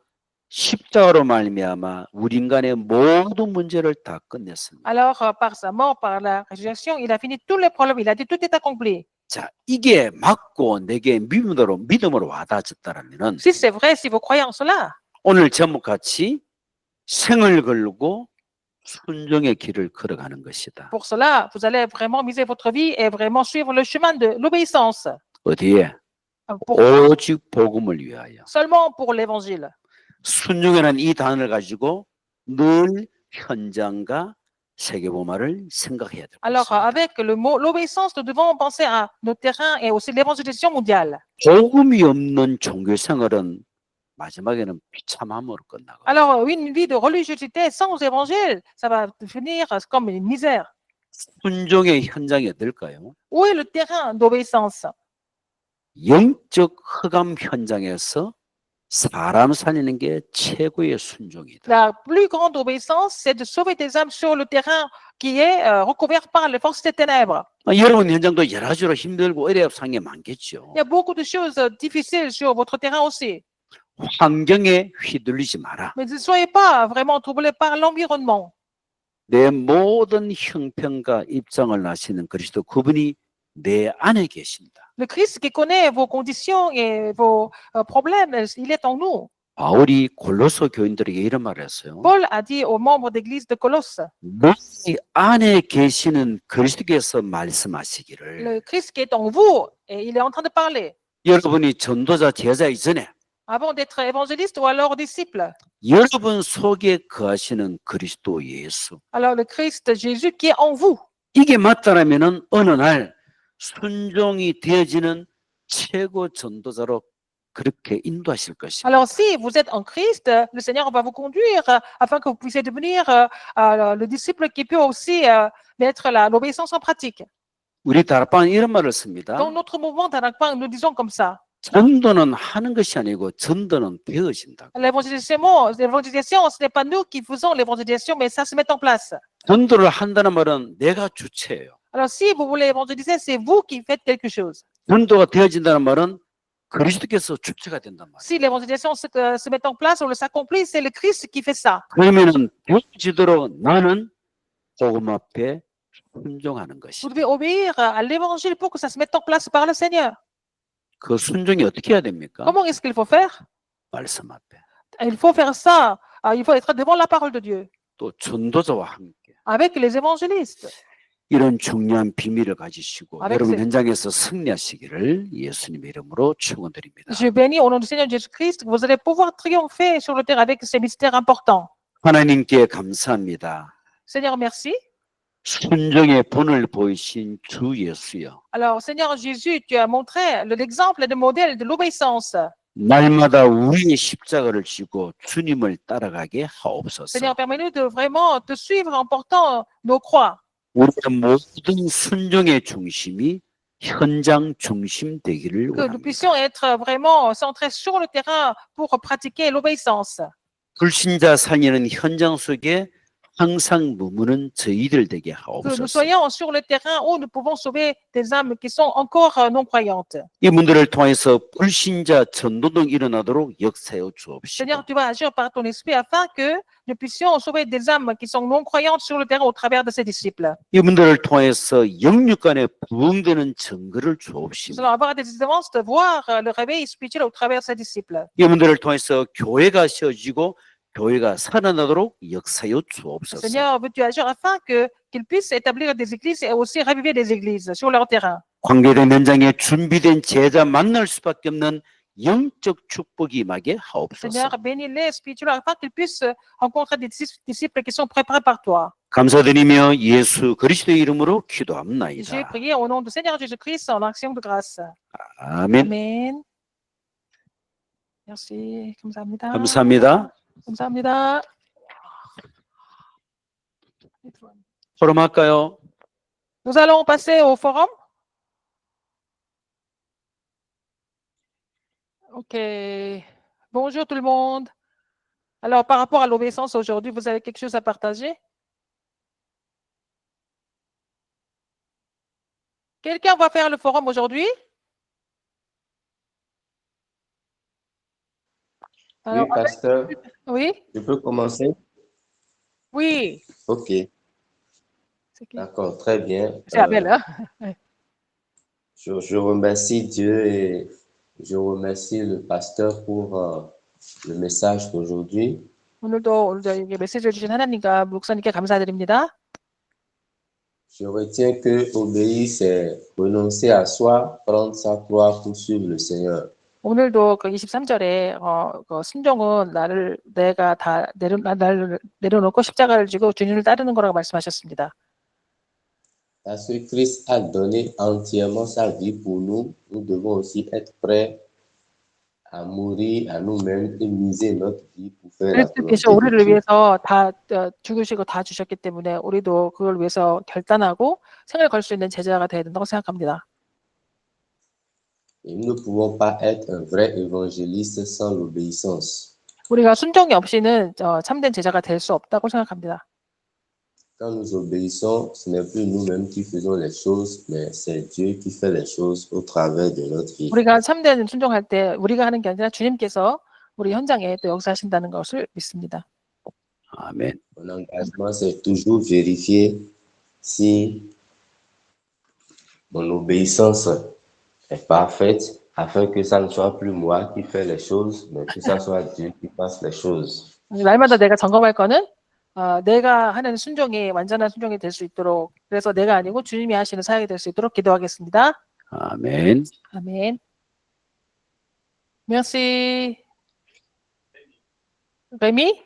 십자가로 말미암아 우리 인간의 모든 문제를 다 끝냈습니다. Alors, par sa mort, par la résurrection, il a fini tous les problèmes. Il a dit tout est accompli. 자, 이게 맞고 내게 믿음으로 와닿아졌다라면은 Si c'est vrai, si vous croyez en cela, 오늘 제목같이 생을 걸고 순종의 길을 걸어가는 것이다. pour cela, vous allez vraiment miser votre vie et vraiment suivre le chemin de l'obéissance. 어디에? Pour- 오직 복음을 위하여. seulement pour l'évangile. 순종이라는 이 단어를 가지고 늘 현장과 세계복음화를 생각해야 될 Alors, 것입니다. avec le mot l'obéissance, nous devons penser à nos terrains et aussi l'évangélisation mondiale. 복음이 없는 종교 생활은 마지막에는 비참함으로 끝나고 Alors, une vie de religiosité sans évangile, ça va finir comme une misère. 순종의 현장이 어떨까요? Où est le terrain d'obéissance? 영적 흑암 현장에서 사람 살리는 게 최고의 순종이다. La plus grande obéissance, c'est de sauver des âmes sur le terrain qui est recouvert par les forces des ténèbres. 여러분 현장도 여러 가지로 힘들고 어려운 상황이 많겠죠. Il y a beaucoup de choses difficiles sur votre terrain aussi. 환경에 휘둘리지 마라. Mais ne soyez pas vraiment troublés par l'environnement. 내 모든 형편과 입장을 아시는 그리스도 그분이 내 안에 계신다. Le Christ qui connaît vos conditions et vos problèmes, il est en nous. 바울이 골로새 교인들에게 이런 말을 했어요. Paul a dit aux membres d'église de Colosse, 너희 안에 계시는 그리스도께서 말씀하시기를 le Christ qui est en vous, et il est en train de parler. 여러분이 전도자 제자 이전에 Avant d'être évangéliste ou alors disciple. 여러분 속에 거하시는 그리스도 예수. Alors le Christ Jésus qui est en vous. 이게 맞다라면은 어느 날 순종이 되어지는 최고 전도자로 그렇게 인도하실 것입니다. Alors si vous êtes en Christ, le Seigneur va vous conduire afin que vous puissiez devenir le disciple qui peut aussi mettre l'obéissance en pratique. 우리 다락방은 이런 말을 씁니다. Dans notre mouvement d'Anakpang, nous disons comme ça. 전도는 하는 것이 아니고 전도는 되어진다. L'évangélisation, ce n'est pas nous qui faisons l'évangélisation, mais ça se met en place. 전도를 한다는 말은 내가 주체예요. Alors si vous voulez évangéliser, c'est vous qui faites quelque chose. 전도가 되어진다는 말은 그리스도께서 주체가 된단 말이에요. Si l'évangélisation se met en place ou s'accomplit, c'est le Christ qui fait ça. 그러면은 되어지도록 나는 복음 앞에 순종하는 것이. Vous devez obéir à l'évangile pour que ça se mette en place par le Seigneur. 그 순종이 어떻게 해야 됩니까? Comment est-ce qu'il faut faire? 말씀 앞에. Il faut faire ça. Il faut être devant la parole de Dieu, 또 전도자와 함께 avec les évangélistes. 이런 중요한 비밀을 가지시고 avec 여러분 ces- 현장에서 승리하시기를 예수님의 이름으로 축원드립니다. Je bénis au nom du Seigneur Jésus-Christ que vous allez pouvoir triompher sur le terrain avec ces mystères importants. 하나님께 감사합니다. Seigneur, merci. 순종의 본을 보이신 주 예수여. Alors, Seigneur Jésus, tu as montré l'exemple et le modèle de l'obéissance. 날마다 우리의 십자가를 지고 주님을 따라가게 하옵소서. Seigneur, permets-nous de vraiment te suivre en portant nos croix. 우리의 모든 순종의 중심이 현장 중심 되기를 Que nous 원합니다. puissions être vraiment centrés sur le terrain pour pratiquer l'obéissance. 불신자 살리는 현장 속에 항상 머무는 저희들 되게 Que nous 하옵소서. soyons sur le terrain où nous pouvons sauver des âmes qui sont encore non croyantes. 이분들을 통해서 불신자 전도등 일어나도록 역사여 주옵시고 Seigneur, tu vas agir par ton esprit afin que nous puissions sauver des âmes qui sont non croyantes sur le terrain au travers de ses disciples. 이분들을 통해서 영육 간에 부흥되는 증거를 Nous 주옵시고 allons avoir des évidences de voir le réveil spirituel au travers de ses disciples. 이분들을 통해서 교회가 세워지고 교회가 살아나도록 역사여 주옵소서. Seigneur, veux-tu agir afin qu'ils puissent établir des églises et aussi raviver des églises sur leur terrain. 광교대 면장에 준비된 제자 만날 수밖에 없는 영적 축복이 임하게 하옵소서. Seigneur, bénis-les spirituellement afin qu'ils puissent rencontrer des disciples qui sont préparés par toi. 감사드리며 예수 그리스도의 이름으로 J'ai 기도합나이다. prié au nom du Seigneur Jésus-Christ en action de grâce. 아멘. Amen. Merci. 감사합니다. 감사합니다. 감사합니다. 포럼할까요? Nous allons passer au forum. OK. Bonjour tout le monde. Alors, par rapport à l'obéissance aujourd'hui, vous avez quelque chose à partager? Quelqu'un va faire le forum aujourd'hui? Alors, Oui, pasteur, oui? je peux commencer? Oui. Ok, C'est qui? d'accord, très bien. C'est Abel, hein? Je remercie Dieu et je remercie le pasteur pour le message d'aujourd'hui. 오늘도 이게 메시지를 주신 하나님과 목사님께 감사드립니다. Je retiens que obéir, c'est renoncer à soi, prendre sa croix pour suivre le Seigneur. 오늘도 그 23절에 그 순종은 내가 다 나를 내려놓고 십자가를 지고 주님을 따르는 거라고 말씀하셨습니다. Parce que Christ a donné entièrement sa vie pour nous, nous devons aussi être prêts à mourir à nous-mêmes et miser notre vie pour faire la 그리스도께서 volonté de 우리를 Dieu. 위해서 다 죽으시고 다 주셨기 때문에 우리도 그걸 위해서 결단하고 생을 걸 수 있는 제자가 되어야 된다고 생각합니다. Et nous ne pouvons pas être un vrai évangéliste sans l'obéissance. 우리가 순종이 없이는 참된 제자가 될 수 없다고 생각합니다. Quand nous obéissons, ce n'est plus nous-mêmes qui faisons les choses, mais c'est Dieu qui fait les choses au travers de notre vie. 우리가 참된 순종할 때 우리가 하는 게 아니라 주님께서 우리 현장에 또 역사하신다는 것을 믿습니다. 아멘. Mon engagement, c'est toujours vérifier si mon obéissance est parfaite, afin que ça ne soit plus moi qui fais les choses, mais que ça soit Dieu qui fasse les choses. 날마다 내가 점검할 거는 내가 하는 순종이 완전한 순종이 될 수 있도록, 그래서 내가 아니고 주님이 하시는 사역이 될 수 있도록 기도하겠습니다. 아멘. 아멘. Merci. Rémi?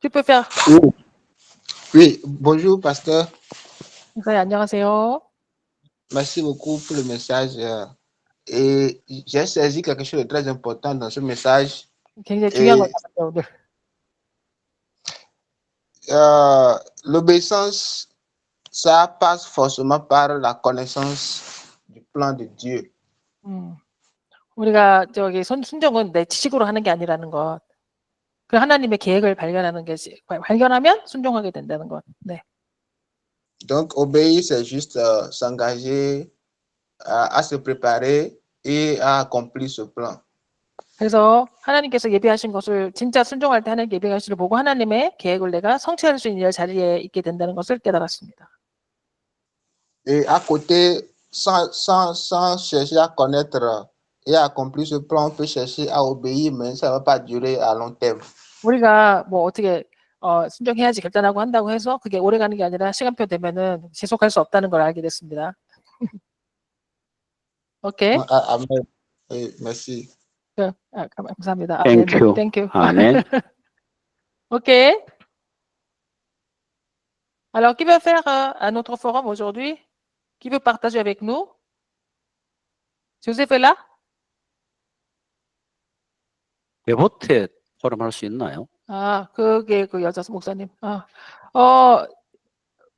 Tu peux faire. Oui, bonjour pasteur. 네, 안녕하세요. Merci beaucoup pour le message. Et j'ai saisi quelque chose de très important dans ce message. 굉장히 중요한 것 같아요, 오늘. L'obéissance, ça passe forcément par la connaissance du plan de Dieu. 우리가 순종은 내 지식으로 하는 게 아니라는 것. 그 하나님의 계획을 발견하면 순종하게 된다는 것. 네. Donc, obéir, c'est juste s'engager à se préparer et à accomplir ce plan. 그래서 하나님께서 예비하신 것을 진짜 순종할 때 하나님 예비하신 것을 보고 하나님의 계획을 내가 성취할 수 있는 자리에 있게 된다는 것을 깨달았습니다. Et à côté, sans chercher à connaître et à accomplir ce plan, on peut chercher à obéir, mais ça ne va pas durer à long terme. 우리가 뭐 어떻게 순종해야지 결단하고 한다고 해서 그게 오래 가는 게 아니라 시간표 되면은 지속할 수 없다는 걸 알게 됐습니다. 오케이. Amen. Oui, merci. 감사합니다. Thank you. Thank you. 아멘. OK. Alors, qui veut faire un autre forum aujourd'hui? Qui veut partager avec nous? Joseph est là? 데보테 포럼 할 수 있나요? 그게 그 여자 목사님.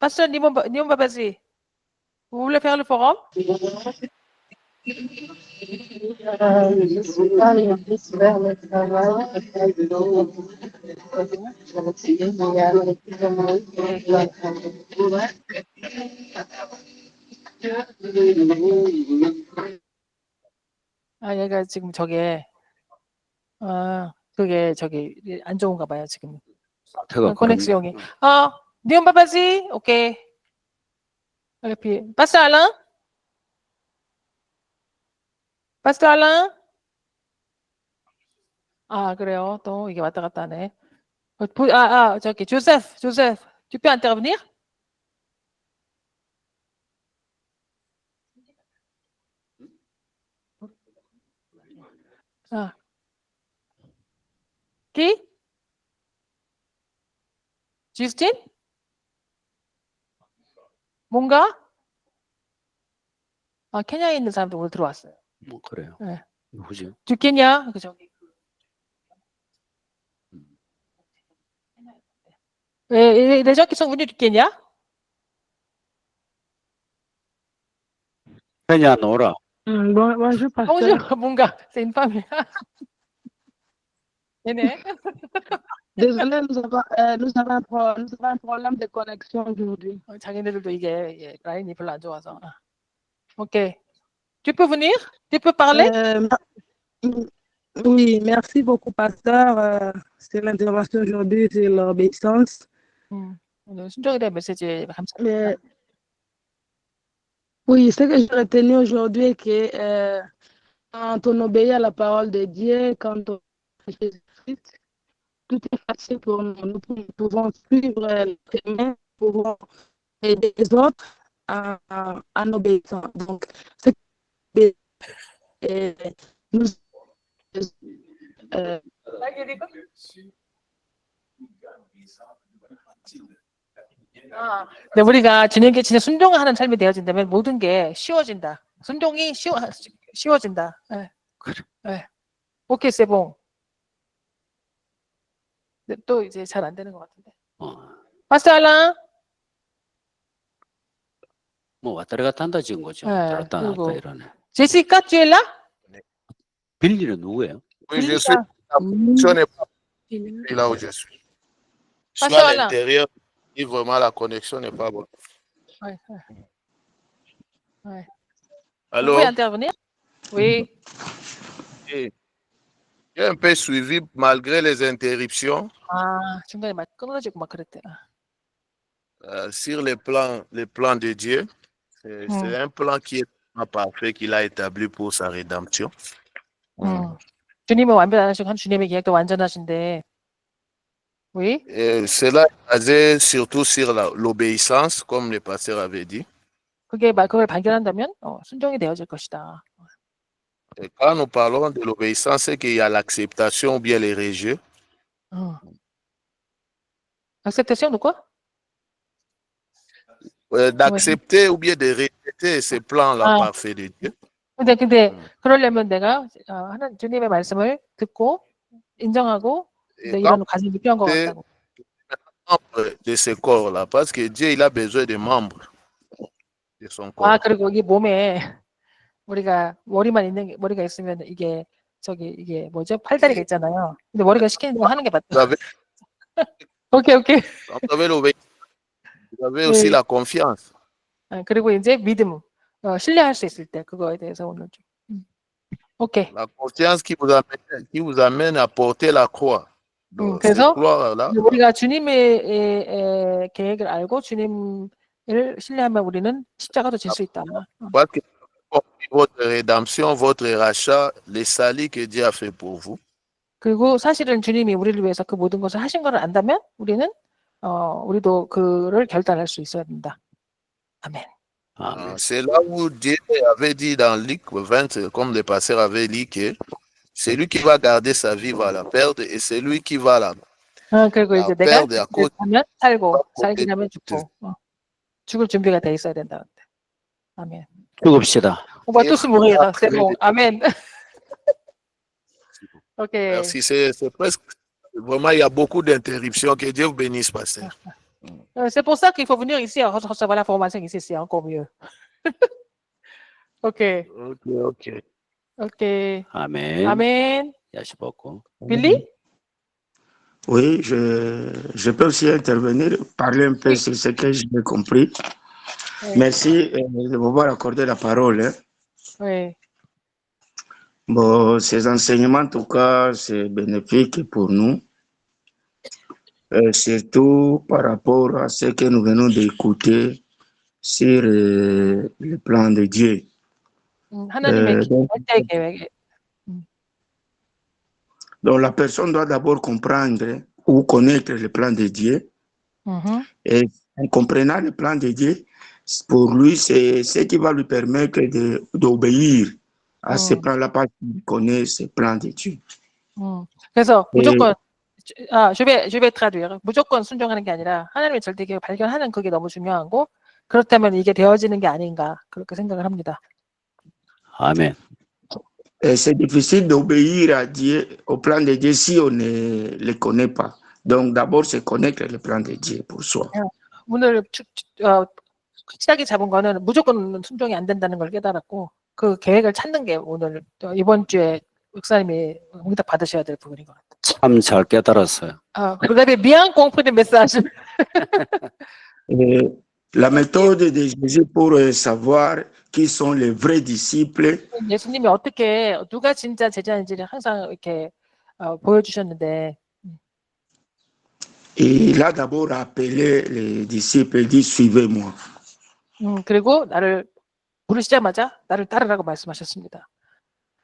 Pasteur Niom Babasi, vous voulez faire le forum? Je suis pas plus vers le travail. Je vais essayer de y aller plus ou moins. 아, 얘가 지금 저게, 그게 저기 안 좋은가 봐요, 지금. 상태가 커넥션이. 니온 바바지? 오케이. 파스터 알랑? 파스터 알랑? 아, 그래요. 또 이게 왔다 갔다 하네. 저기, 조세프, tu peux intervenir? 아. Qui? Justine? 뭔가? 케냐에 있는 사람도 오늘 들어왔어요. 뭐 그래요. 네. 누구죠? Du Kenya? 그 저기. Les gens qui sont venus du Kenya? 케냐 노라. Bonjour, pasteur. Bonjour, 뭔가. C'est une femme. 얘네. Désolé, nous avons un problème de connexion aujourd'hui. 자기네들도 이게 라인이 별로 안 좋아서. 오케이. Tu peux venir? Tu peux parler? Oui, merci beaucoup, pasteur. C'est l'intervention aujourd'hui sur l'obéissance. 순종에 대한 메시지 감사합니다. Oui, ce que j'ai retenu aujourd'hui est que quand on obéit à la parole de Dieu, quand on fait Jésus-Christ, tout est facile pour nous. Nous pouvons suivre le chemin, nous pouvons aider les autres en obéissant. Donc, c'est nous 네, 우리가 주님께 진짜 순종하는 삶이 되어진다면 모든 게 쉬워진다. 순종이 쉬워진다. 네. 네. 오케이, 세봉. 네, 또 이제 잘 안 되는 것 같은데. 파스터 알랑? 뭐 왔다 갔다 한다 지은 거죠. 네, 왔다 그리고 갔다 이러네. 제시카 쥐엘라? 빌리는 누구예요? Oui, je suis. La connexion n'est pas bonne là où je suis. Je suis à l'intérieur et vraiment la connexion n'est pas bonne. Ouais. Vous Alors, pouvez intervenir? Oui. j'ai un peu suivi malgré les interruptions 중간에 막 끊어지고 막 그랬대. sur les plans de Dieu. C'est un plan qui est parfait qu'il a établi pour sa rédemption. 주님은 완벽하신 한 주님의 계획도 완전하신데, oui. Et cela est basé surtout sur l'obéissance, comme le pasteur avait dit. 그걸 발견한다면 순종이 되어질 것이다. Et quand nous parlons de l'obéissance, c'est qu'il y a l'acceptation ou bien les rejet. Acceptation de quoi? D'accepter ou bien de rejeter ces plans-là parfaits de Dieu. 근데 그러려면 내가 하나님 주님의 말씀을 듣고 인정하고 이런 과정이 필요한 것 같다고. De ce corps-là, parce que Dieu il a besoin de membres de son corps. 그리고 이 몸에 우리가 머리가 있으면 이게 뭐죠? 팔다리가 있잖아요. 근데 머리가 시키는 대로 하는 게 맞다. 오케이. Vous avez aussi la confiance. 그리고 이제 믿음, 신뢰할 수 있을 때 그거에 대해서 오늘 좀. 오케이. La confiance qui vous amène à porter la croix. 그래서 우리가 주님의 계획을 알고 주님을 신뢰하면 우리는 십자가도 질 수 있다. Parce que votre rédemption, votre rachat, les salis que Dieu a fait pour vous. 그리고 사실은 주님이 우리를 위해서 그 모든 것을 하신 것을 안다면 우리는 우리도 그를 결단할 수 있어야 된다. 아멘. C'est là où Dieu avait dit dans Luc 20, comme le pasteur avait dit, que celui qui va garder sa vie va la perdre et celui qui va la perdre à cause 하면 살고 살기 하면 죽고 죽을 준비가 돼 있어야 된다. 아멘. 죽읍시다. On va tous mourir. C'est bon. Amen. Ok. Merci. C'est presque vraiment il y a beaucoup d'interruptions. Que Dieu vous bénisse, pasteur. C'est pour ça qu'il faut venir ici recevoir la formation ici, c'est encore mieux. OK. 아멘. 아멘. 야시 받고. 빌리? Oui, je peux aussi intervenir, parler un peu sur ce que j'ai compris. Merci de m'avoir accordé la parole. Hein. Oui. Bon, ces enseignements, en tout cas, c'est bénéfique pour nous, surtout par rapport à ce que nous venons d'écouter sur le plan de Dieu. 하나님의 절대 계획. Donc, la personne doit d'abord comprendre ou connaître le plan de Dieu. Et en comprenant le plan de Dieu, pour lui, c'est ce qui va lui permettre d'obéir à ce plan-là parce qu'il connaît ce plan de Dieu. 그래서 무조건 je vais traduire. 무조건 순종하는 게 아니라 하나님의 절대 계획을 발견하는 그게 너무 중요하고 그렇다면 이게 되어지는 게 아닌가 그렇게 생각을 합니다. 아멘. C'est difficile d'obéir à Dieu, au plan de Dieu si on ne le connaît pas. Donc d'abord, c'est connaître le plan de Dieu pour soi. 오늘 시작이 잡은 거는 무조건 순종이 안 된다는 걸 깨달았고 그 계획을 찾는 게 오늘 이번 주에 목사님이 응답 받으셔야 될 부분인 것 같아요. 참 잘 깨달았어요. Vous avez bien compris le message. La méthode de Jésus pour savoir qui sont les vrais disciples. 예수님이 어떻게 누가 진짜 제자인지를 항상 이렇게 보여주셨는데. Il a d'abord appelé les disciples et dit suivez-moi. 그리고 나를 부르시자마자 나를 따르라고 말씀하셨습니다.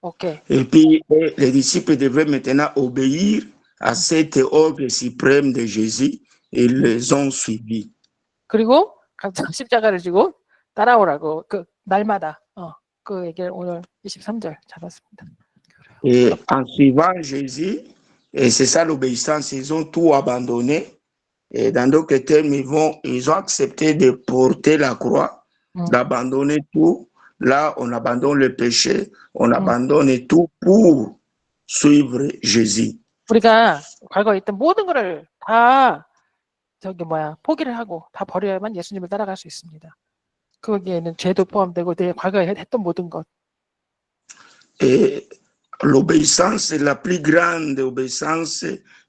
OK. Et puis les disciples devaient maintenant obéir à cet ordre suprême de Jésus et ils les ont suivis. 그리고 십자가를 지고 따라오라고 그 날마다 그 얘기를 오늘 23절 잡았습니다. Et en suivant Jésus, et c'est ça l'obéissance, ils ont tout abandonné. Et dans d'autres termes, ils ont accepté de porter la croix, d'abandonner tout. Là, on abandonne le péché, on abandonne tout pour suivre Jésus. 우리가 과거에 있던 모든 것을 다 포기를 하고 다 버려야만 예수님을 따라갈 수 있습니다. 거기에는 죄도 포함되고 내 과거에 했던 모든 것. Et l'obéissance, la plus grande obéissance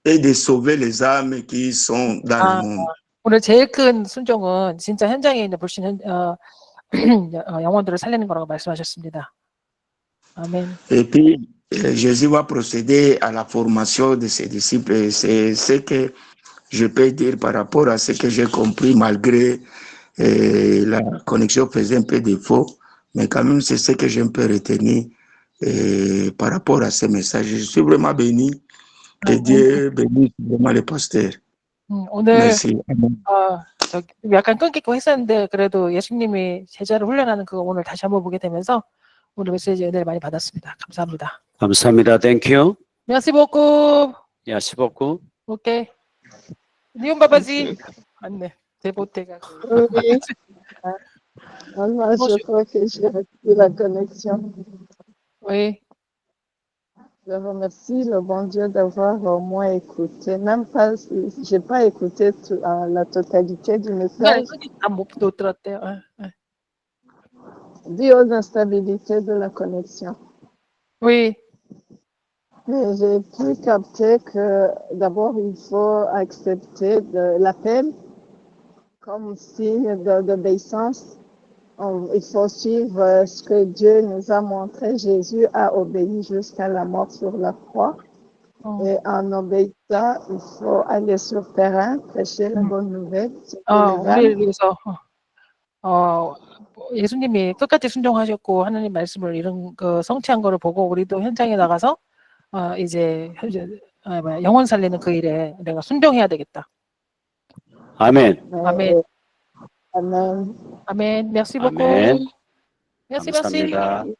est de sauver les âmes qui sont dans le monde. 오늘 제일 큰 순종은 진짜 현장에 있는 불신 영혼들을 살리는 거라고 말씀하셨습니다. 아멘. Et puis Jésus va procéder à la formation de ses disciples. C'est ce que je peux dire par rapport à ce que j'ai compris, malgré la connexion faisait un peu défaut, mais quand même c'est ce que j'ai un peu retenu par rapport à ce message. Je suis vraiment béni. Que Dieu bénisse vraiment les pasteurs. 오늘 Merci. 약간 끊기고 했었는데 그래도 예수님이 제자를 훈련하는 그거 오늘 다시 한번 보게 되면서 오늘 메시지 은혜를 많이 받았습니다. 감사합니다. 감사합니다. 땡큐. Merci beaucoup. 야시 받고. OK. 니온 바바지. 맞네. dévoté. Oui. Moi, je crois que j'ai reçu la connexion. Oui. Je remercie le bon Dieu d'avoir au moins écouté. Même pas, je n'ai pas écouté la totalité du message. Dû aux instabilités de la connexion. Oui. Mais j'ai pu capter que d'abord, il faut accepter l'appel comme signe d'obéissance. Il faut suivre ce que Dieu nous a montré. Jésus a obéi jusqu'à la mort sur la croix. Et en obéissant, il faut aller sur le terrain, prêcher la bonne nouvelle. 우리를 위해서 예수님이 끝까지 순종하셨고 하나님 말씀을 이런 그 성취한 거를 보고 우리도 현장에 나가서 이제 영혼 살리는 그 일에 내가 순종해야 되겠다. 아멘. 아멘. Amen. Amen. Merci beaucoup. 아멘. Merci, 감사합니다. merci.